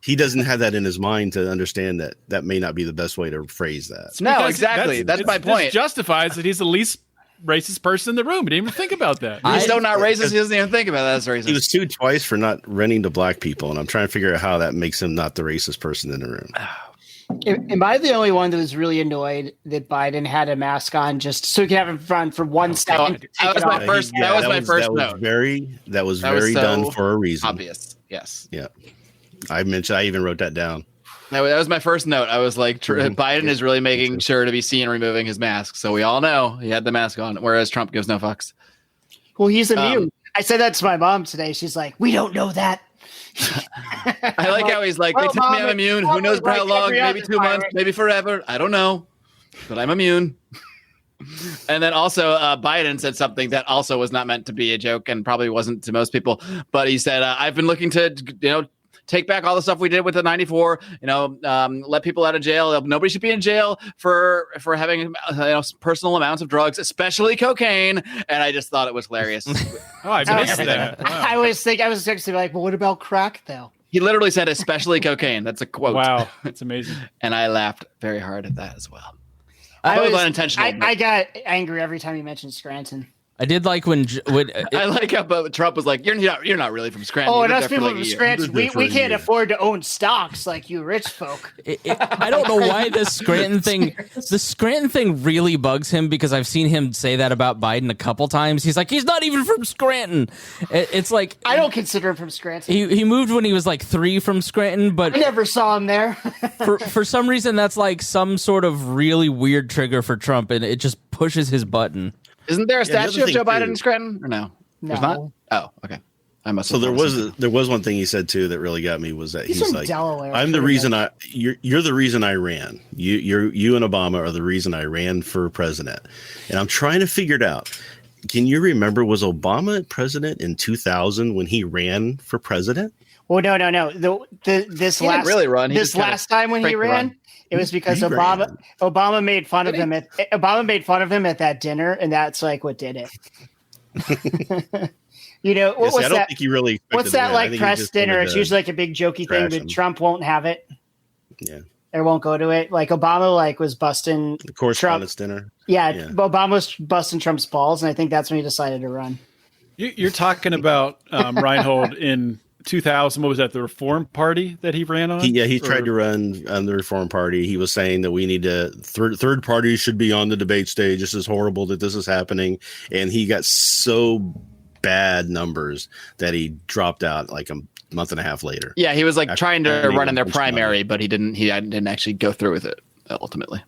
He doesn't have that in his mind to understand that may not be the best way to phrase that.
No, exactly. That's my point.
This justifies that he's the least racist person in the room. He didn't even think about that.
He's still not racist. He doesn't even think about that as racist.
He was sued twice for not renting to black people, and I'm trying to figure out how that makes him not the racist person in the room.
Am I the only one that was really annoyed that Biden had a mask on just so he could have it in front for 1 second?
That was my first. That was my first note.
That was very done for a reason.
Obvious. Yes.
Yeah. I even wrote that down.
That was my first note. I was like, Biden is really making sure to be seen removing his mask. So we all know he had the mask on, whereas Trump gives no fucks.
Well, he's immune. I said that to my mom today. She's like, we don't know that.
I like how he's like, they tell me I'm immune. Who knows for how long? Maybe 2 months, maybe forever. I don't know, but I'm immune. And then also Biden said something that also was not meant to be a joke and probably wasn't to most people. But he said, I've been looking to, take back all the stuff we did with the 94, let people out of jail. Nobody should be in jail for having personal amounts of drugs, especially cocaine. And I just thought it was hilarious.
I missed that. Wow.
I was actually like, well, what about crack though?
He literally said, especially cocaine. That's a quote.
Wow. That's amazing.
And I laughed very hard at that as well.
I was
unintentional.
I got angry every time he mentioned Scranton.
I did like when
I like how Trump was like, "You're not really from Scranton."
Oh, and us people from Scranton, we can't afford to own stocks like you rich folk.
I don't know why the Scranton thing really bugs him, because I've seen him say that about Biden a couple times. He's like, he's not even from Scranton. It's like,
I don't consider him from Scranton.
He moved when he was like 3 from Scranton, but
I never saw him there.
for some reason that's like some sort of really weird trigger for Trump, and it just pushes his button.
Isn't there a statue of Joe Biden in Scranton, or no? There's not? Oh, okay. I must.
So there was one thing he said too that really got me, was that he's like,
Delaware,
I'm the reason you're the reason I ran. You and Obama are the reason I ran for president. And I'm trying to figure it out. Can you remember, was Obama president in 2000 when he ran for president?
Well, no. This
He didn't
last
really run. He
this
just kinda
last time when he
faked the
ran,
run.
it was because
He ran.
Obama made fun of
Did he?
him at that dinner, and that's like what did it. You know,
Yeah, see, I
what's
don't
that?
think he really expected
What's
to
that
win. I
like
think he
press
just
dinner?
wanted
It's
to
usually like a big jokey thing,
trash
but
him.
Trump won't have it.
Yeah,
Or won't go to it. Like Obama, like was busting
the correspondence dinner.
Yeah,
Yeah.
Obama was busting Trump's balls, and I think that's when he decided to run.
You're talking about Reinhold in 2000. What was that? The Reform Party that he ran on?
He tried to run on the Reform Party. He was saying that we need to third parties should be on the debate stage. This is horrible that this is happening, and he got so bad numbers that he dropped out like a month and a half later.
Yeah, he was like
After
trying to
having
run in their
a bunch of money.
primary, but he didn't actually go through with it ultimately.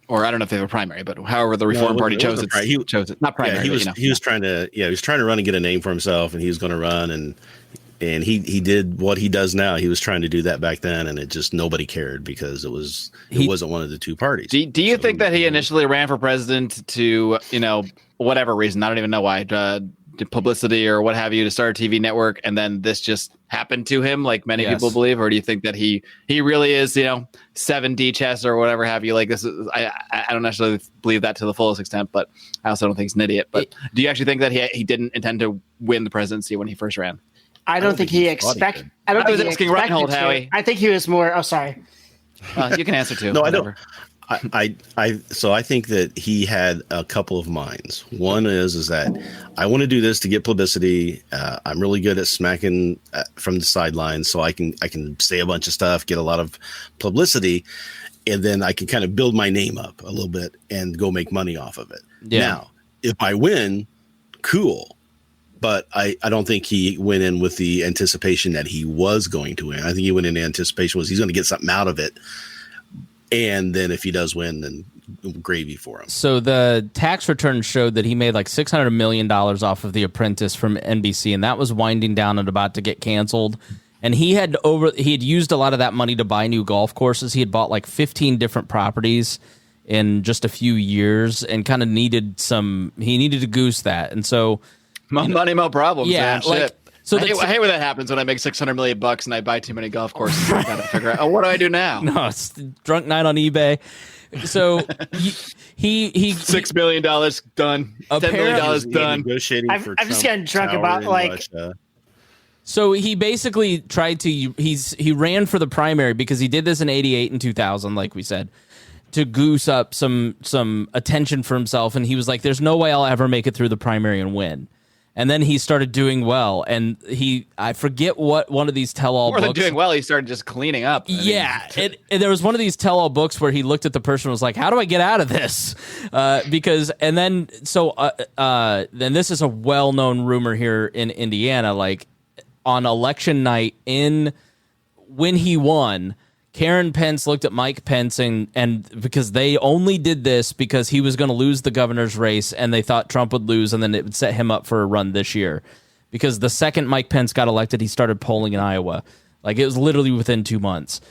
Or I don't know if they have a primary, but however the Reform Party chose it. Chose it. Not primary.
Yeah, he was trying to run and get a name for himself, and he was going to run, and he did what he does now. He was trying to do that back then, and it just nobody cared because it wasn't one of the two parties.
Do you think that he initially ran for president to, whatever reason, I don't even know why, publicity or what have you, to start a TV network, and then this just happened to him like many
Yes.
people believe? Or do you think that he really is, 7D chess or whatever have you? Like this is, I don't necessarily believe that to the fullest extent, but I also don't think he's an idiot. But do you actually think that he didn't intend to win the presidency when he first ran?
I don't think he expected. I don't
I was
think he
asking
expected
Reinhold,
to.
Howie.
I think he was more. Oh, sorry.
You can answer too.
No,
whatever.
So I think that he had a couple of minds. One is that I want to do this to get publicity. I'm really good at smacking from the sidelines, so I can say a bunch of stuff, get a lot of publicity, and then I can kind of build my name up a little bit and go make money off of it.
Yeah.
Now, if I win, cool. But I don't think he went in with the anticipation that he was going to win. I think he went in anticipation was he's going to get something out of it. And then if he does win, then gravy for him.
So the tax return showed that he made like $600 million off of The Apprentice from NBC, and that was winding down and about to get canceled. And he had used a lot of that money to buy new golf courses. He had bought like 15 different properties in just a few years, and kind of needed to goose that. And so,
Money, mo problems.
yeah,
Man.
like
Shit.
so.
I hate when that happens when I make $600 million and I buy too many golf courses. I gotta figure out, what do I do now?
No, it's drunk night on eBay. So he
$6 million done. $10 million done.
Negotiating for
I'm just
Trump
getting drunk
Tower
about
in
like.
Russia.
So he basically tried to he ran for the primary because he did this in 88 and 2000, like we said, to goose up some attention for himself, and he was like, there's no way I'll ever make it through the primary and win. And then he started doing well, and I forget what one of these tell-all
More
books.
than doing well, he started just cleaning up.
And there was one of these tell-all books where he looked at the person and was like, how do I get out of this? Then this is a well-known rumor here in Indiana, like on election night when he won, Karen Pence looked at Mike Pence and because they only did this because he was going to lose the governor's race, and they thought Trump would lose, and then it would set him up for a run this year. Because the second Mike Pence got elected, he started polling in Iowa. Like, it was literally within 2 months.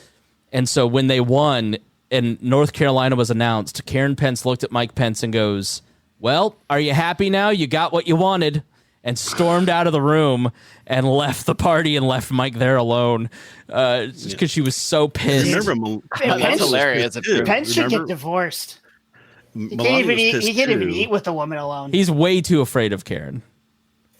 And so when they won and North Carolina was announced, Karen Pence looked at Mike Pence and goes, well, are you happy now? You got what you wanted. And stormed out of the room and left the party and left Mike there alone because she was so pissed.
Remember,
That's hilarious.
Pence should get divorced. He can't even eat with a woman alone.
He's way too afraid of Karen.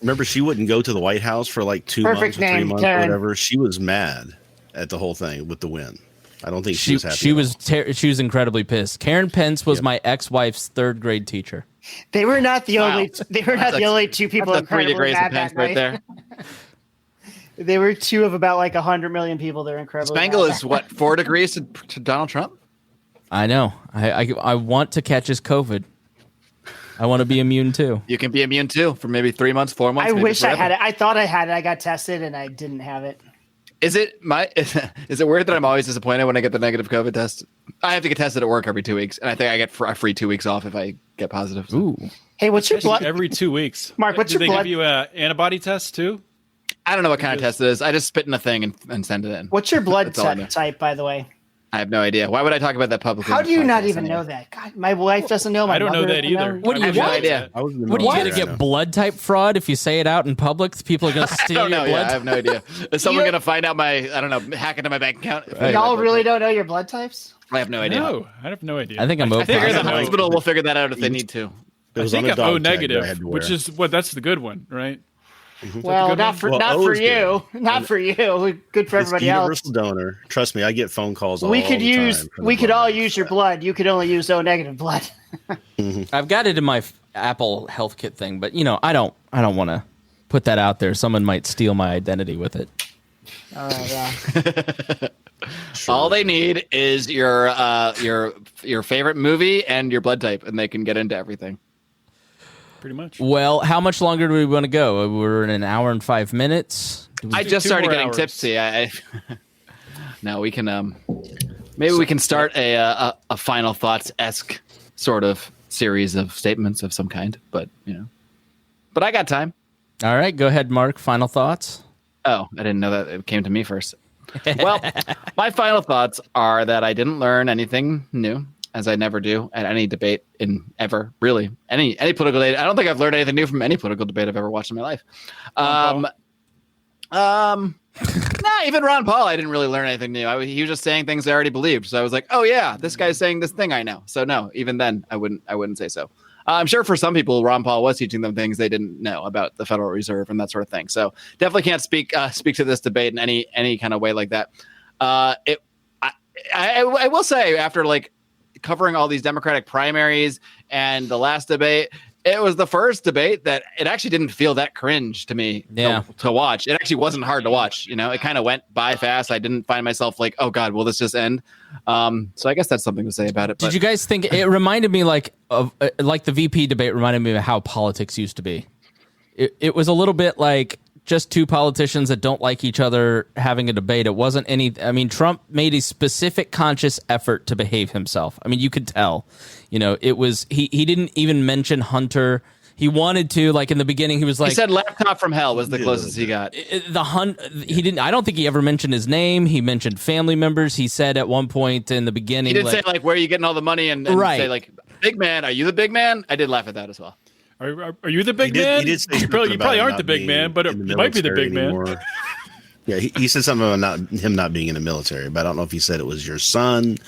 Remember, she wouldn't go to the White House for like 2
Perfect
months or 3
name,
months
Karen.
or whatever. She was mad at the whole thing with the win. I don't think she was happy.
She was incredibly pissed. Karen Pence was my ex-wife's third grade teacher.
They were not the only. They were not the only two people.
That's 3
incredibly
degrees of
mad
Pence
that
right
night.
there.
They were two of about like 100 million people. They're incredibly.
Spangle
mad.
is what, 4 degrees to Donald Trump?
I know. I want to catch his COVID. I want to be immune too.
You can be immune too for maybe 3 months, 4 months.
I
maybe
wish I
forever.
had it. I thought I had it. I got tested and I didn't have it.
Is it weird that I'm always disappointed when I get the negative COVID test? I have to get tested at work every 2 weeks, and I think I get a free 2 weeks off if I get positive. So.
Ooh.
Hey, what's your blood?
Every 2 weeks.
Mark, what's
Did
your
they
blood?
give you an antibody test too?
I don't know what kind of test it is. I just spit in a thing and send it in.
What's your blood
That's all I know.
type, by the way?
I have no idea. Why would I talk about that publicly?
How do you not even know that? God, my wife doesn't know. My
I don't know
mother
that
doesn't
either.
know.
I have no idea.
I was in the
What are you
military,
gonna
I
get
know.
blood type fraud if you say it out in public? People are gonna
I
steal
don't
your
know.
blood.
Yeah, I have no idea. Is someone going to find out hack into my bank account?
Y'all really don't know your blood types?
I have no idea.
No, I have no idea.
I think I'm
I
open.
think
Figure
I
the
know.
hospital will figure that out if they need to.
It
I
was
think
on a
I'm
dog
O
tag that I
negative,
had to
which
wear.
is that's the good one, right?
Well,
good
not
one?
for
Well,
not
O
for
is
you, not for you. Good for
It's
everybody else.
universal donor. Trust me, I get phone calls all
We could
the
use,
time from the
we could
blood
all
bank.
use your blood. You could only use O negative blood.
I've got it in my Apple Health Kit thing, but I don't want to put that out there. Someone might steal my identity with it.
All right, yeah.
All they need is your favorite movie and your blood type, and they can get into everything.
Pretty much.
Well, how much longer do we want to go? We're in an hour and 5 minutes.
I
do
just
2
started
more
getting
hours.
tipsy. No, we can maybe we can start a final thoughts-esque sort of series of statements of some kind, but but I got time.
All right, go ahead, Mark. Final thoughts.
Oh, I didn't know that it came to me first. Well, my final thoughts are that I didn't learn anything new, as I never do at any debate in ever, really. Any political debate. I don't think I've learned anything new from any political debate I've ever watched in my life. Even Ron Paul, I didn't really learn anything new. He was just saying things I already believed. So I was like, oh yeah, this guy's saying this thing I know. So no, even then I wouldn't say so. I'm sure for some people, Ron Paul was teaching them things they didn't know about the Federal Reserve and that sort of thing. So definitely can't speak to this debate in any kind of way like that. I will say, after like covering all these Democratic primaries and the last debate, it was the first debate that it actually didn't feel that cringe to me to watch. It actually wasn't hard to watch. It kind of went by fast. I didn't find myself like, oh God, will this just end? So I guess that's something to say about it.
Did you guys think it reminded me like the VP debate reminded me of how politics used to be? It was a little bit like just two politicians that don't like each other having a debate. It wasn't Trump made a specific conscious effort to behave himself. I mean, you could tell, it was, he didn't even mention Hunter. He wanted to, like in the beginning, he was like,
he said laptop from hell was the closest he got.
He didn't, I don't think he ever mentioned his name. He mentioned family members. He said at one point in the beginning,
he did say like, where are you getting all the money? And
right.
Say like, big man, are you the big man? I did laugh at that as well.
Are you the big man?
He did say
you probably aren't the big man, but you might be the big man.
Yeah, he said something about him not being in the military, but I don't know if he said it was your son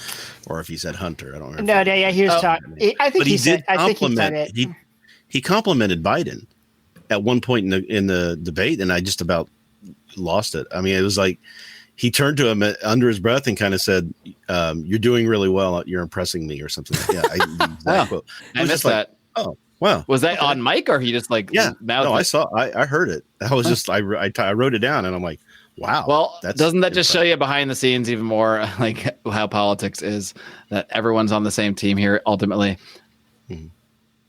or if he said Hunter. I don't remember.
No, yeah, he was talking. I think he said. I think he said it.
He complimented Biden at one point in the debate, and I just about lost it. I mean, it was like he turned to him under his breath and kind of said, "You're doing really well. You're impressing me," or something. Yeah,
I missed that.
Oh. Wow.
Was that on mic or he just like
mouthed
it?
I saw I heard it. I was just I wrote it down and I'm like, wow.
Well, doesn't that just show you behind the scenes even more like how politics is, that everyone's on the same team here ultimately?
Mm-hmm.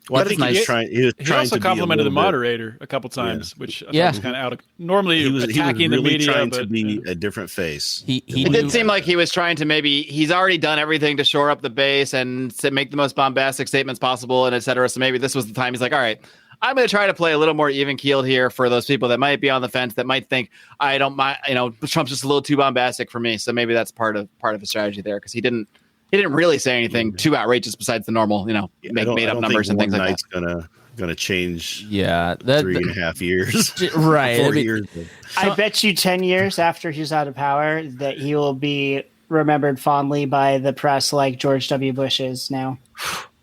Well, I think he was trying
also
to
complimented the
be
moderator a couple times, which I thought was kind of out of. Normally,
he was
attacking
really
the media,
trying
but
to be a different face.
It did seem like he was trying to he's already done everything to shore up the base and to make the most bombastic statements possible and et cetera. So maybe this was the time he's like, all right, I'm going to try to play a little more even keeled here for those people that might be on the fence, that might think I don't mind, Trump's just a little too bombastic for me. So maybe that's part of the strategy there, because he didn't really say anything too outrageous besides the normal, make made up numbers and things like that.
Gonna change.
Yeah,
3.5 years.
Right.
4 years.
I bet you 10 years after he's out of power that he will be remembered fondly by the press like George W. Bush is now.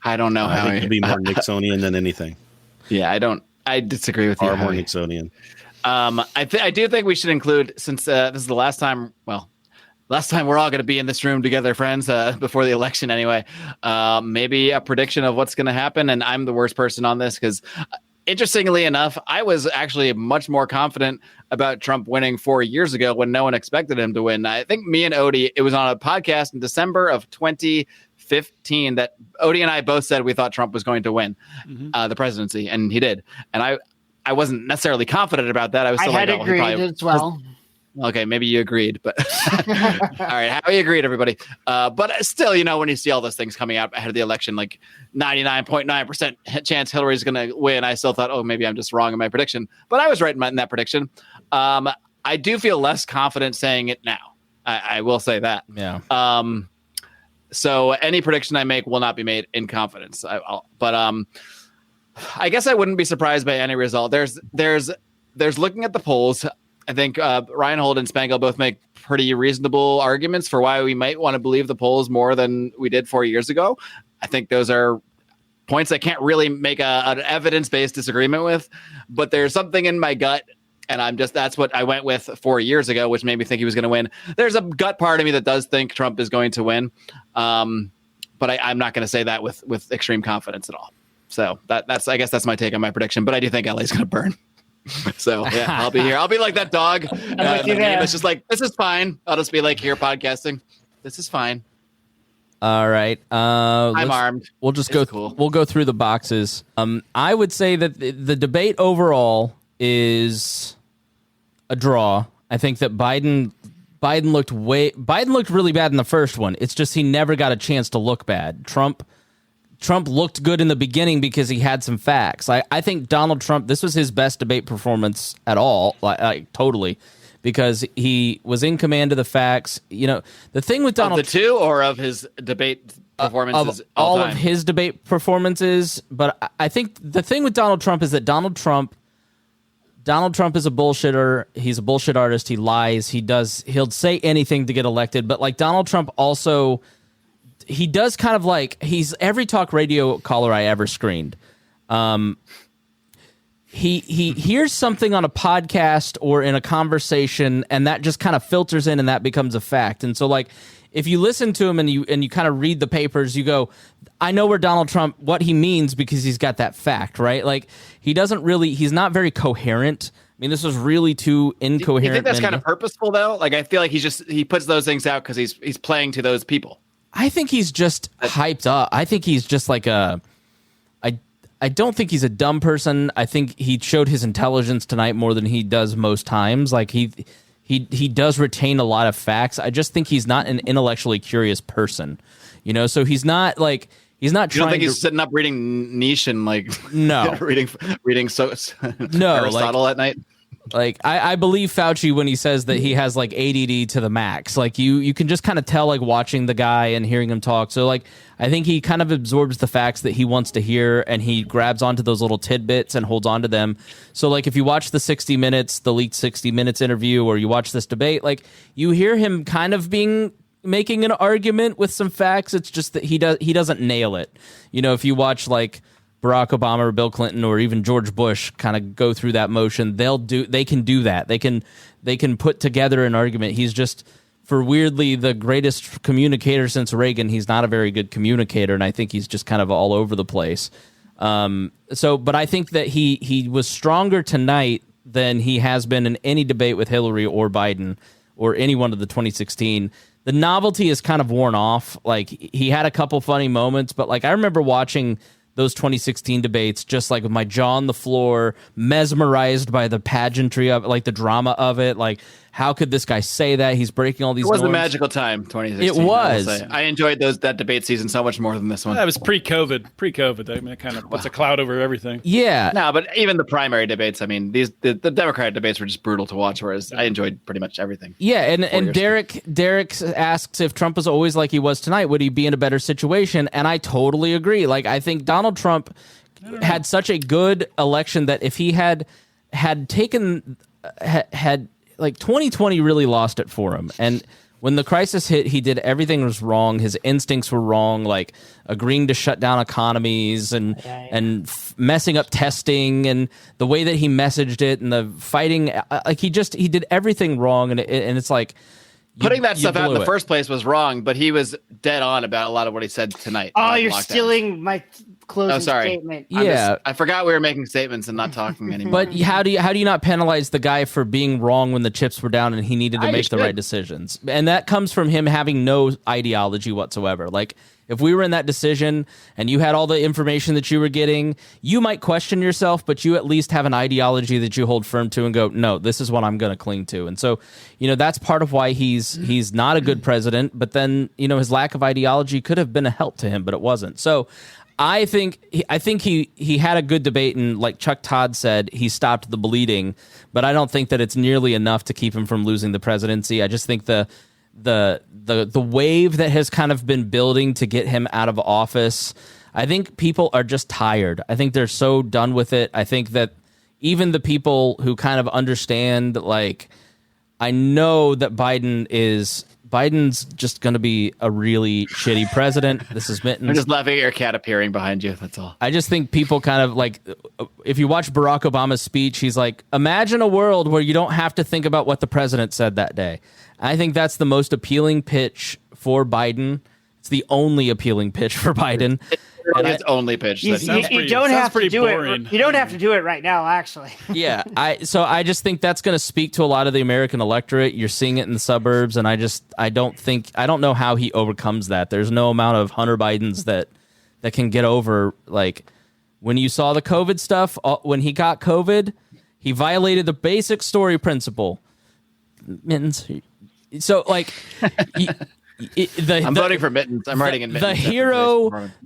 I don't know how
he could be more Nixonian than anything.
Yeah, I disagree with you.
Far more Nixonian.
I do think we should include, since this is the last time we're all going to be in this room together, friends, before the election anyway, maybe a prediction of what's going to happen. And I'm the worst person on this because, interestingly enough, I was actually much more confident about Trump winning 4 years ago when no one expected him to win. I think me and Odie, it was on a podcast in December of 2015 that Odie and I both said we thought Trump was going to win the presidency, and he did. And I wasn't necessarily confident about that. I was still
had agreed as well.
Okay, maybe you agreed, but all right, Howie agreed, everybody. But still, when you see all those things coming out ahead of the election, like 99.9% chance Hillary's going to win, I still thought, oh, maybe I'm just wrong in my prediction. But I was right in that prediction. I do feel less confident saying it now. I will say that.
Yeah.
So any prediction I make will not be made in confidence. But I guess I wouldn't be surprised by any result. There's looking at the polls. I think Reinhold and Spangle both make pretty reasonable arguments for why we might want to believe the polls more than we did 4 years ago. I think those are points I can't really make an evidence-based disagreement with, but there's something in my gut, and that's what I went with 4 years ago, which made me think he was going to win. There's a gut part of me that does think Trump is going to win, but I'm not going to say that with extreme confidence at all. So I guess that's my take on my prediction, but I do think LA is going to burn. So yeah, I'll be here. I'll be like that dog. It's just like, this is fine. I'll just be like here podcasting. This is fine.
All right.
I'm armed.
We'll just go. Cool. We'll go through the boxes. I would say that the debate overall is a draw. I think that Biden looked really bad in the first one. It's just he never got a chance to look bad. Trump looked good in the beginning because he had some facts. I think Donald Trump, this was his best debate performance at all, like totally, because he was in command of the facts. You know, the thing with Donald
Trump. Of the two or of his debate performances?
Of all of his debate performances. But I think the thing with Donald Trump is that Donald Trump is a bullshitter. He's a bullshit artist. He lies. He'll say anything to get elected. But like Donald Trump also, he does kind of like, he's every talk radio caller I ever screened. He hears something on a podcast or in a conversation, and that just kind of filters in, and that becomes a fact. And so, like, if you listen to him and you kind of read the papers, you go, I know where Donald Trump, what he means, because he's got that fact, right? Like, he's not very coherent. I mean, this was really too incoherent.
You think that's kind of purposeful, though? Like, I feel like he puts those things out because he's playing to those people.
I think he's just hyped up. I think he's just like I don't think he's a dumb person. I think he showed his intelligence tonight more than he does most times. Like he does retain a lot of facts. I just think he's not an intellectually curious person. You know, so he's not trying. You don't think
he's sitting up reading Nietzsche and like
no
reading Aristotle at night?
Like I believe Fauci when he says that he has like ADD to the max. Like you can just kind of tell, like watching the guy and hearing him talk. So like I think he kind of absorbs the facts that he wants to hear, and he grabs onto those little tidbits and holds on to them. So like if you watch the 60 Minutes, the leaked 60 Minutes interview, or you watch this debate, like you hear him kind of making an argument with some facts. It's just that he doesn't nail it. You know, if you watch like Barack Obama or Bill Clinton or even George Bush kind of go through that motion, they can do that. They can put together an argument. He's just, for weirdly the greatest communicator since Reagan, he's not a very good communicator, and I think he's just kind of all over the place. But I think that he was stronger tonight than he has been in any debate with Hillary or Biden or any one of the 2016. The novelty is kind of worn off. Like he had a couple funny moments, but like I remember watching those 2016 debates, just like with my jaw on the floor, mesmerized by the pageantry of it, like the drama of it. Like, how could this guy say that? He's breaking all these norms.
It was a magical time, 2016.
It was.
I enjoyed that debate season so much more than this one.
That was pre-COVID. I mean, it kind of puts a cloud over everything.
Yeah.
No, but even the primary debates, I mean, the Democratic debates were just brutal to watch, whereas I enjoyed pretty much everything.
Yeah, and Derek asks if Trump was always like he was tonight, would he be in a better situation? And I totally agree. Like, I think Donald Trump had such a good election that if he had taken like 2020 really lost it for him. And when the crisis hit, he did everything was wrong. His instincts were wrong, like agreeing to shut down economies and messing up testing and the way that he messaged it and the fighting. Like he did everything wrong. And it's like
putting that stuff out in the first place was wrong, but he was dead on about a lot of what he said tonight.
Oh, you're stealing my closing statement.
Yeah,
I forgot we were making statements and not talking anymore.
But how do you not penalize the guy for being wrong when the chips were down and he needed to make the right decisions? And that comes from him having no ideology whatsoever. Like if we were in that decision and you had all the information that you were getting, you might question yourself, but you at least have an ideology that you hold firm to and go, no, this is what I'm going to cling to. And so, that's part of why he's not a good president. But then, his lack of ideology could have been a help to him, but it wasn't. So I think he had a good debate, and like Chuck Todd said, he stopped the bleeding, but I don't think that it's nearly enough to keep him from losing the presidency. I just think the the wave that has kind of been building to get him out of office. I think people are just tired. I think they're so done with it. I think that even the people who kind of understand, like, I know that Biden's just going to be a really shitty president. This is Mittens.
I'm just laughing at your cat appearing behind you. That's all.
I just think people kind of like, if you watch Barack Obama's speech, he's like, imagine a world where you don't have to think about what the president said that day. I think that's the most appealing pitch for Biden. It's the only appealing pitch for Biden.
It's only pitch.
You don't have to do it. You don't have to do it right now, actually.
Yeah, so I just think that's going to speak to a lot of the American electorate. You're seeing it in the suburbs, and I don't know how he overcomes that. There's no amount of Hunter Bidens that can get over, like, when you saw the COVID stuff. When he got COVID, he violated the basic story principle. Mittens. So, like,
I'm voting for Mittens. I'm writing in Mittens.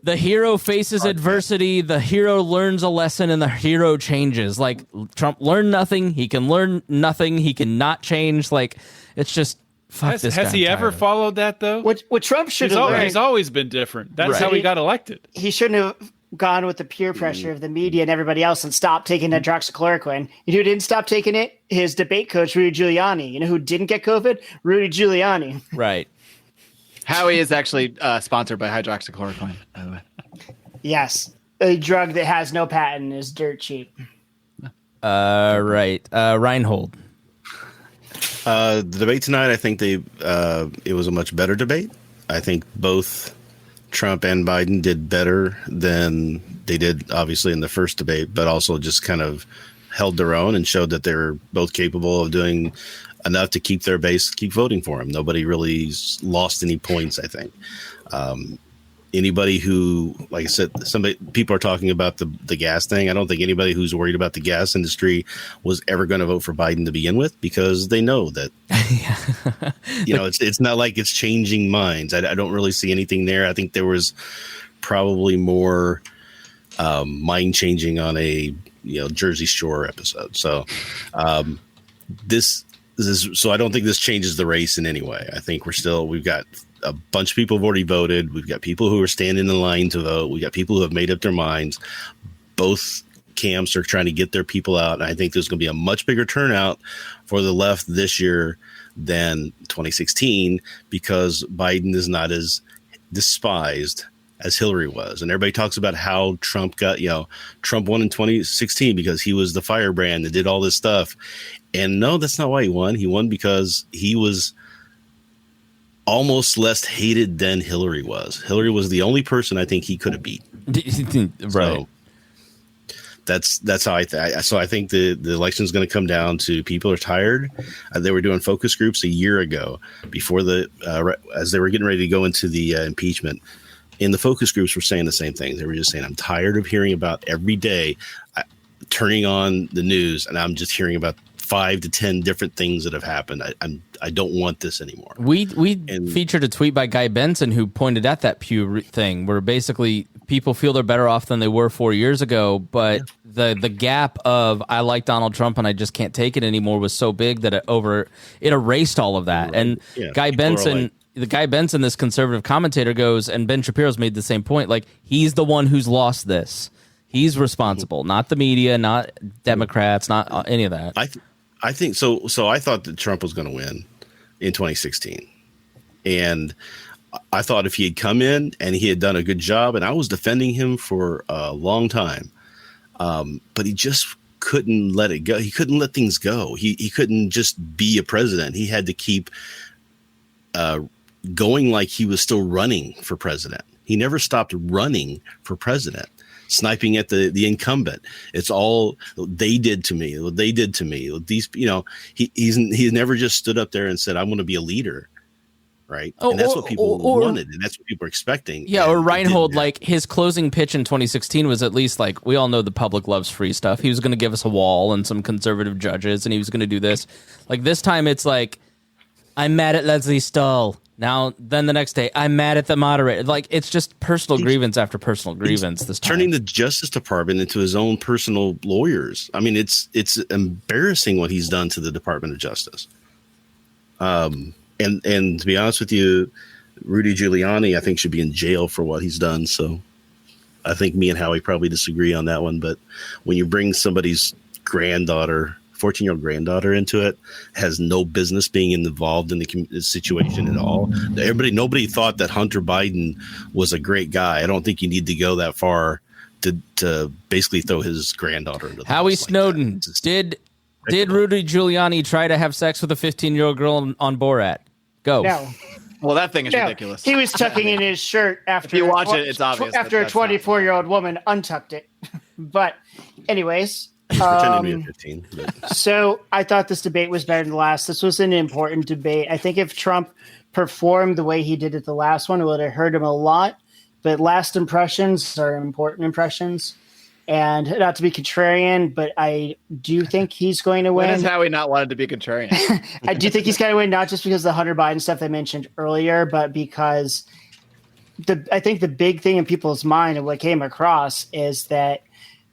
The hero faces adversity. The hero learns a lesson, and the hero changes. Like, Trump learned nothing. He can learn nothing. He cannot change. Like, it's just fuck this guy.
Has he ever followed that though?
What Trump should have learned.
He's always been different. That's how he got elected.
He shouldn't have gone with the peer pressure of the media and everybody else and stopped taking hydroxychloroquine. You know who didn't stop taking it? His debate coach, Rudy Giuliani. You know who didn't get COVID? Rudy Giuliani.
Right.
Howie is actually sponsored by hydroxychloroquine, by the way.
Yes. A drug that has no patent is dirt cheap.
Right. Reinhold.
The debate tonight, I think it was a much better debate. I think both Trump and Biden did better than they did, obviously, in the first debate, but also just kind of held their own and showed that they're both capable of doing enough to keep their base, keep voting for him. Nobody really lost any points, I think. Anybody who, like I said, people are talking about the gas thing. I don't think anybody who's worried about the gas industry was ever going to vote for Biden to begin with, because they know that, it's not like it's changing minds. I don't really see anything there. I think there was probably more mind changing on a Jersey Shore episode. So so I don't think this changes the race in any way. I think we've got a bunch of people who've already voted. We've got people who are standing in line to vote. We got people who have made up their minds. Both camps are trying to get their people out. And I think there's going to be a much bigger turnout for the left this year than 2016, because Biden is not as despised as Hillary was. And everybody talks about how Trump won in 2016 because he was the firebrand that did all this stuff. And no, that's not why he won. He won because he was almost less hated than Hillary was. Hillary was the only person I think he could have beat.
Right.
So that's how so I think the election is going to come down to people are tired. They were doing focus groups a year ago before as they were getting ready to go into the impeachment. And the focus groups were saying the same thing. They were just saying, I'm tired of hearing about every day turning on the news, and I'm just hearing about 5 to 10 different things that have happened. I don't want this anymore.
We featured a tweet by Guy Benson who pointed at that Pew thing, where basically people feel they're better off than they were 4 years ago, but the gap of I like Donald Trump and I just can't take it anymore was so big that it erased all of that. Right. And yeah, Guy Benson. The Guy Benson, this conservative commentator, goes, and Ben Shapiro's made the same point, like, he's the one who's lost this. He's responsible, not the media, not Democrats, not any of that.
I think so. So I thought that Trump was going to win in 2016. And I thought if he had come in and he had done a good job, and I was defending him for a long time, but he just couldn't let it go. He couldn't let things go. He couldn't just be a president. He had to keep going like he was still running for president. He never stopped running for president, sniping at the incumbent. It's all they did to me. They did to me. These, he's never just stood up there and said, "I want to be a leader." Right. And that's what people wanted. And that's what people are expecting.
Yeah. Or Reinhold, like, his closing pitch in 2016 was at least like, we all know the public loves free stuff. He was going to give us a wall and some conservative judges, and he was going to do this. Like, this time it's like, I'm mad at Leslie Stahl. Then the next day, I'm mad at the moderator. Like, it's just personal grievance after personal grievance this time.
Turning the Justice Department into his own personal lawyers. I mean, it's embarrassing what he's done to the Department of Justice. And to be honest with you, Rudy Giuliani, I think, should be in jail for what he's done. So I think me and Howie probably disagree on that one. But when you bring somebody's granddaughter, 14-year-old granddaughter into it, has no business being involved in the situation at all. Nobody thought that Hunter Biden was a great guy. I don't think you need to go that far to basically throw his granddaughter into the
Howie Snowden, did Rudy Giuliani try to have sex with a 15-year-old girl on Borat? Go.
No.
Well, that thing is ridiculous.
He was tucking in his shirt after.
If you watch it, it's obvious.
After a 24-year-old woman untucked it. But, anyways.
Pretending to be a 15.
So I thought this debate was better than the last. This was an important debate. I think if Trump performed the way he did at the last one, it would have hurt him a lot. But last impressions are important impressions. And not to be contrarian, but I do think he's going to win.
When has Howie not wanted to be contrarian?
I do think he's going to win, not just because of the Hunter Biden stuff I mentioned earlier, but because I think the big thing in people's mind and what came across is that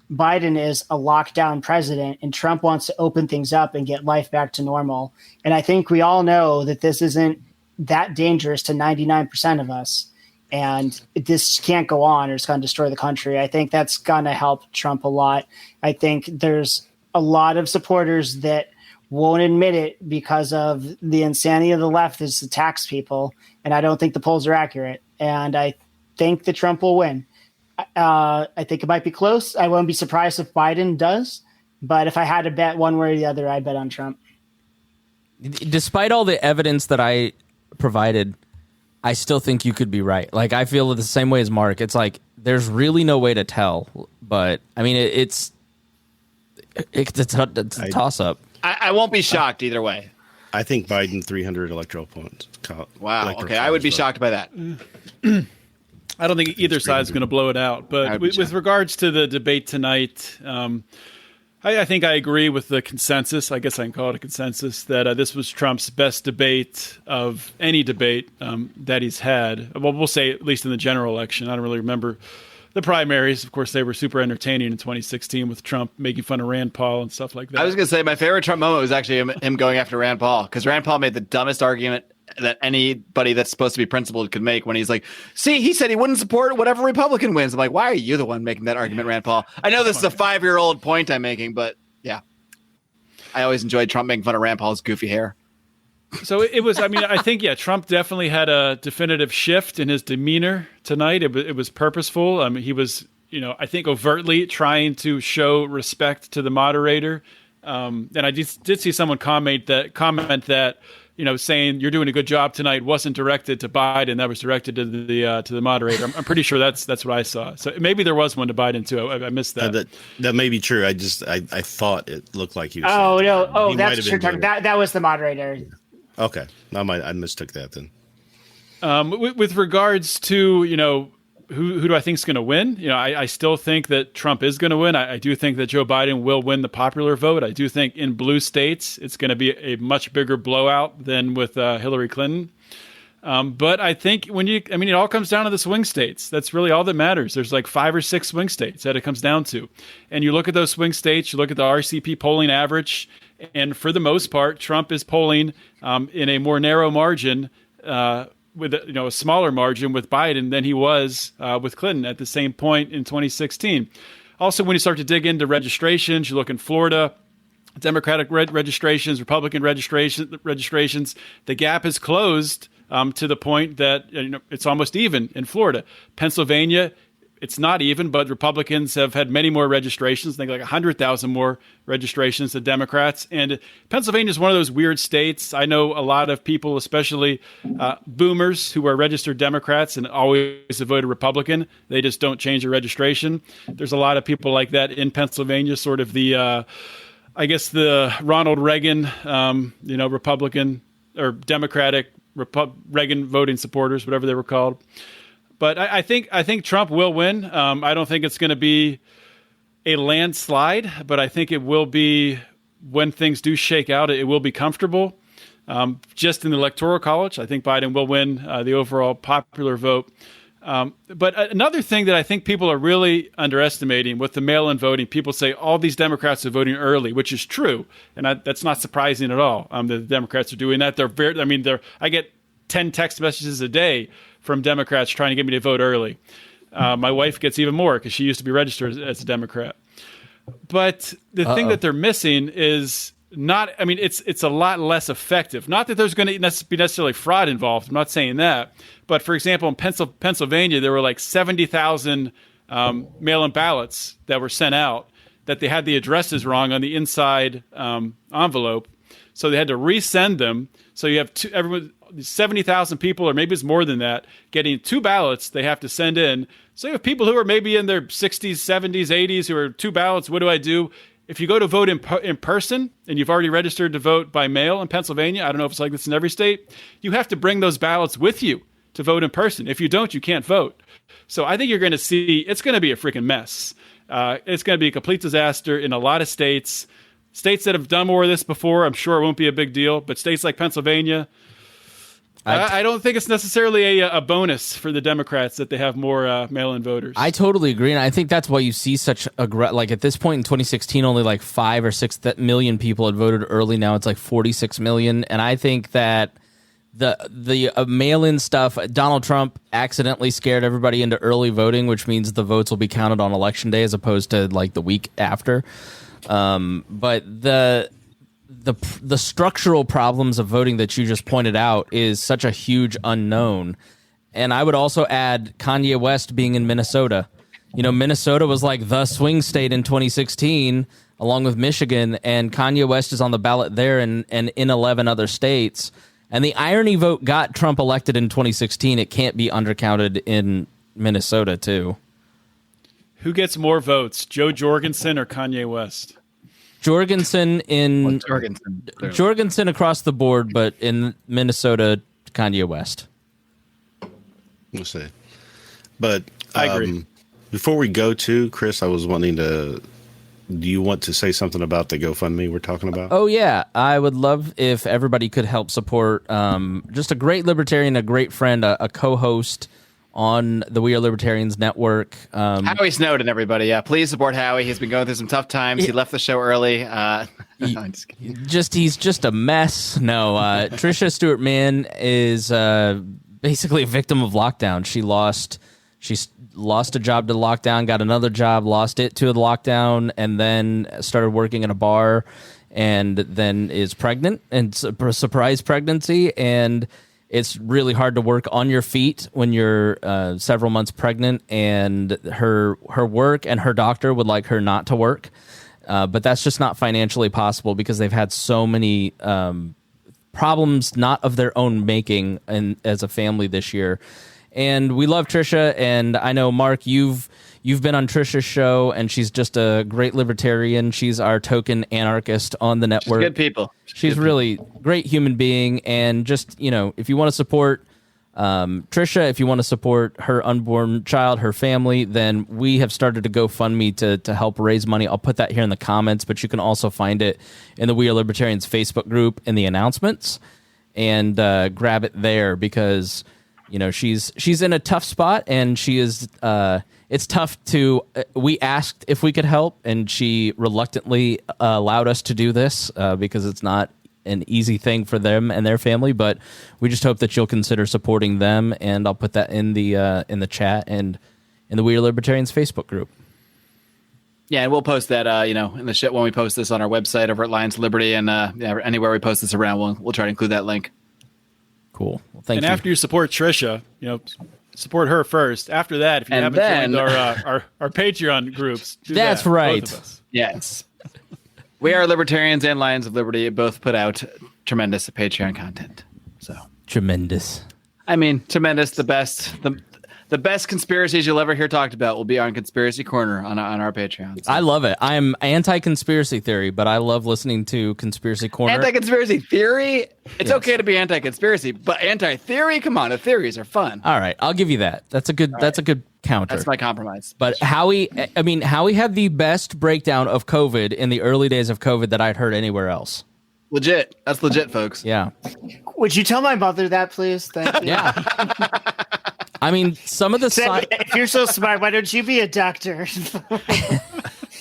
Biden is a lockdown president and Trump wants to open things up and get life back to normal. And I think we all know that this isn't that dangerous to 99% of us. And this can't go on or it's going to destroy the country. I think that's going to help Trump a lot. I think there's a lot of supporters that won't admit it because of the insanity of the left is to tax people. And I don't think the polls are accurate. And I think that Trump will win. I think it might be close. I won't be surprised if Biden does. But if I had to bet one way or the other, I'd bet on Trump.
Despite all the evidence that I provided, I still think you could be right. Like, I feel the same way as Mark. It's like there's really no way to tell. But I mean, it's a toss-up.
I won't be shocked either way.
I think Biden 300 electoral points.
Wow. Okay, I would be shocked by that.
I don't think either side is going to blow it out. But with regards to the debate tonight, I think I agree with the consensus. I guess I can call it a consensus that this was Trump's best debate of any debate that he's had. Well, we'll say at least in the general election. I don't really remember the primaries. Of course, they were super entertaining in 2016 with Trump making fun of Rand Paul and stuff like that.
I was going to say my favorite Trump moment was actually him going after Rand Paul, because Rand Paul made the dumbest argument that anybody that's supposed to be principled could make when he's like, see, he said he wouldn't support whatever Republican wins. I'm like, why are you the one making that argument, Rand Paul? I know this is a 5-year-old point I'm making, but yeah. I always enjoyed Trump making fun of Rand Paul's goofy hair.
So it was, I mean, I think, yeah, Trump definitely had a definitive shift in his demeanor tonight. It was purposeful. I mean, he was, I think overtly trying to show respect to the moderator. And I did see someone comment that, saying you're doing a good job tonight wasn't directed to Biden. That was directed to the moderator. I'm pretty sure that's what I saw. So maybe there was one to Biden too. I missed that.
That may be true. I thought it looked like he was.
Oh no! Oh, that's what you're talking. That was the moderator.
Okay, I mistook that then.
With regards to who do I think is going to win? I still think that Trump is going to win. I do think that Joe Biden will win the popular vote. I do think in blue states it's going to be a much bigger blowout than with Hillary Clinton. But I think it all comes down to the swing states. That's really all that matters. There's like 5 or 6 swing states that it comes down to. And you look at those swing states, you look at the RCP polling average, and for the most part, Trump is polling in a more narrow margin with a smaller margin with Biden than he was with Clinton at the same point in 2016. Also, when you start to dig into registrations, you look in Florida, Democratic registrations, Republican registrations, the gap is closed to the point that it's almost even in Florida. Pennsylvania, it's not even, but Republicans have had many more registrations, I think like 100,000 more registrations than Democrats. And Pennsylvania is one of those weird states. I know a lot of people, especially boomers, who are registered Democrats and always have voted Republican. They just don't change their registration. There's a lot of people like that in Pennsylvania, sort of the, I guess, the Ronald Reagan, Republican or Democratic Reagan voting supporters, whatever they were called. But I think Trump will win. I don't think it's going to be a landslide, but I think it will be, when things do shake out, it will be comfortable. Just in the Electoral College, I think Biden will win the overall popular vote. But another thing that I think people are really underestimating with the mail-in voting, people say all these Democrats are voting early, which is true, and that's not surprising at all. The Democrats are doing that. I get 10 text messages a day from Democrats trying to get me to vote early. My wife gets even more because she used to be registered as a Democrat. But the thing that they're missing is it's a lot less effective. Not that there's going to be necessarily fraud involved. I'm not saying that. But for example, in Pennsylvania, there were like 70,000 mail-in ballots that were sent out that they had the addresses wrong on the inside envelope. So they had to resend them. So you have 70,000 people, or maybe it's more than that, getting 2 ballots they have to send in. So you have people who are maybe in their 60s, 70s, 80s who are 2 ballots. What do I do? If you go to vote in person and you've already registered to vote by mail in Pennsylvania, I don't know if it's like this in every state, you have to bring those ballots with you to vote in person. If you don't, you can't vote. So I think you're going to see it's going to be a freaking mess. It's going to be a complete disaster in a lot of states. States that have done more of this before, I'm sure it won't be a big deal. But states like Pennsylvania, I don't think it's necessarily a bonus for the Democrats that they have more mail-in voters.
I totally agree, and I think that's why you see such like at this point in 2016, only like 5 or 6 million people had voted early. Now it's like 46 million, and I think that the mail-in stuff, Donald Trump accidentally scared everybody into early voting, which means the votes will be counted on election day as opposed to like the week after. But the structural problems of voting that you just pointed out is such a huge unknown. And I would also add Kanye West being in Minnesota. Minnesota was like the swing state in 2016, along with Michigan, and Kanye West is on the ballot there and in 11 other states. And the irony vote got Trump elected in 2016. It can't be undercounted in Minnesota, too.
Who gets more votes, Joe Jorgensen or Kanye West?
Jorgensen across the board, but in Minnesota, Kanye West.
We'll see. But
I agree.
Before we go to Chris, I was wanting to. Do you want to say something about the GoFundMe we're talking about?
Oh yeah, I would love if everybody could help support just a great libertarian, a great friend, a co-host on the We Are Libertarians network.
Howie Snowden, everybody. Yeah, please support Howie. He's been going through some tough times. He left the show early.
He's just a mess. No, Tricia Stewart Mann is basically a victim of lockdown. She lost a job to lockdown, got another job, lost it to the lockdown, and then started working in a bar, and then is pregnant, and surprise pregnancy, and it's really hard to work on your feet when you're several months pregnant, and her work and her doctor would like her not to work, but that's just not financially possible because they've had so many problems not of their own making and as a family this year. And we love Trisha, and I know, Mark, you've been on Trisha's show, and she's just a great libertarian. She's our token anarchist on the network.
She's good people.
She's really great human being, and just, if you want to support Trisha, if you want to support her unborn child, her family, then we have started a GoFundMe to help raise money. I'll put that here in the comments, but you can also find it in the We Are Libertarians Facebook group in the announcements, and grab it there because she's in a tough spot, and she is it's tough to we asked if we could help, and she reluctantly allowed us to do this because it's not an easy thing for them and their family, but we just hope that you'll consider supporting them, and I'll put that in the chat and in the We Are Libertarians Facebook group.
Yeah, and we'll post that in the shit when we post this on our website over at Lions Liberty, and anywhere we post this around, we'll try to include that link.
Cool. Well, thank you.
And after you support Trisha, support her first. After that, if you haven't joined our Patreon groups,
that's right. Both of us.
Yes. We Are Libertarians and Lions of Liberty both put out tremendous Patreon content. So
tremendous.
I mean, tremendous. The best conspiracies you'll ever hear talked about will be on Conspiracy Corner on our Patreon. So.
I love it. I'm anti-conspiracy theory, but I love listening to Conspiracy Corner.
Anti-conspiracy theory? It's okay to be anti-conspiracy, but anti-theory? Come on, the theories are fun.
All right, I'll give you that. That's a good counter.
That's my compromise.
But Howie had the best breakdown of COVID in the early days of COVID that I'd heard anywhere else.
Legit. That's legit, folks.
Yeah.
Would you tell my mother that, please? Thank you.
Yeah. I mean, some of the
if you're so smart, why don't you be a doctor?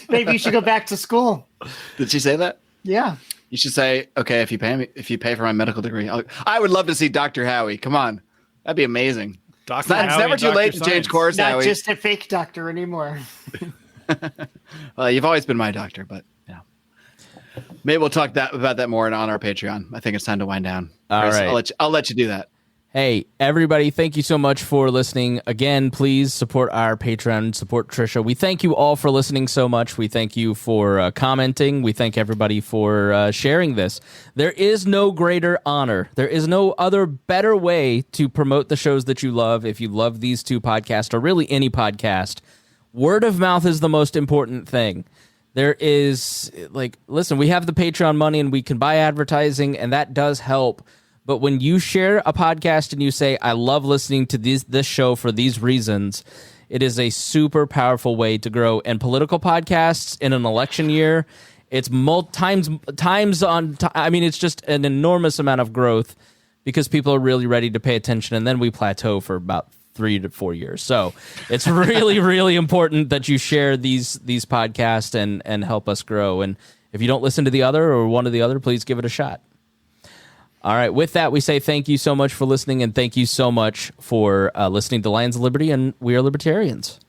Maybe you should go back to school.
Did she say that?
Yeah.
You should say, okay, if you pay for my medical degree, I would love to see Dr. Howie. Come on, that'd be amazing. It's never too late to change course.
Not
Howie.
just a fake doctor anymore.
Well, you've always been my doctor, but yeah. Maybe we'll talk about that more on our Patreon. I think it's time to wind down.
All
Chris,
right.
I'll let you do that.
Hey, everybody, thank you so much for listening. Again, please support our Patreon, support Trisha. We thank you all for listening so much. We thank you for commenting. We thank everybody for sharing this. There is no greater honor. There is no other better way to promote the shows that you love. If you love these two podcasts, or really any podcast, word of mouth is the most important thing. There is, listen, we have the Patreon money and we can buy advertising, and that does help. But when you share a podcast and you say, I love listening to this show for these reasons, it is a super powerful way to grow. And political podcasts in an election year, it's it's just an enormous amount of growth because people are really ready to pay attention. And then we plateau for about 3 to 4 years. So it's really, really important that you share these podcasts and help us grow. And if you don't listen to the other or one of the other, please give it a shot. All right. With that, we say thank you so much for listening, and thank you so much for listening to Lions of Liberty, and we are Libertarians.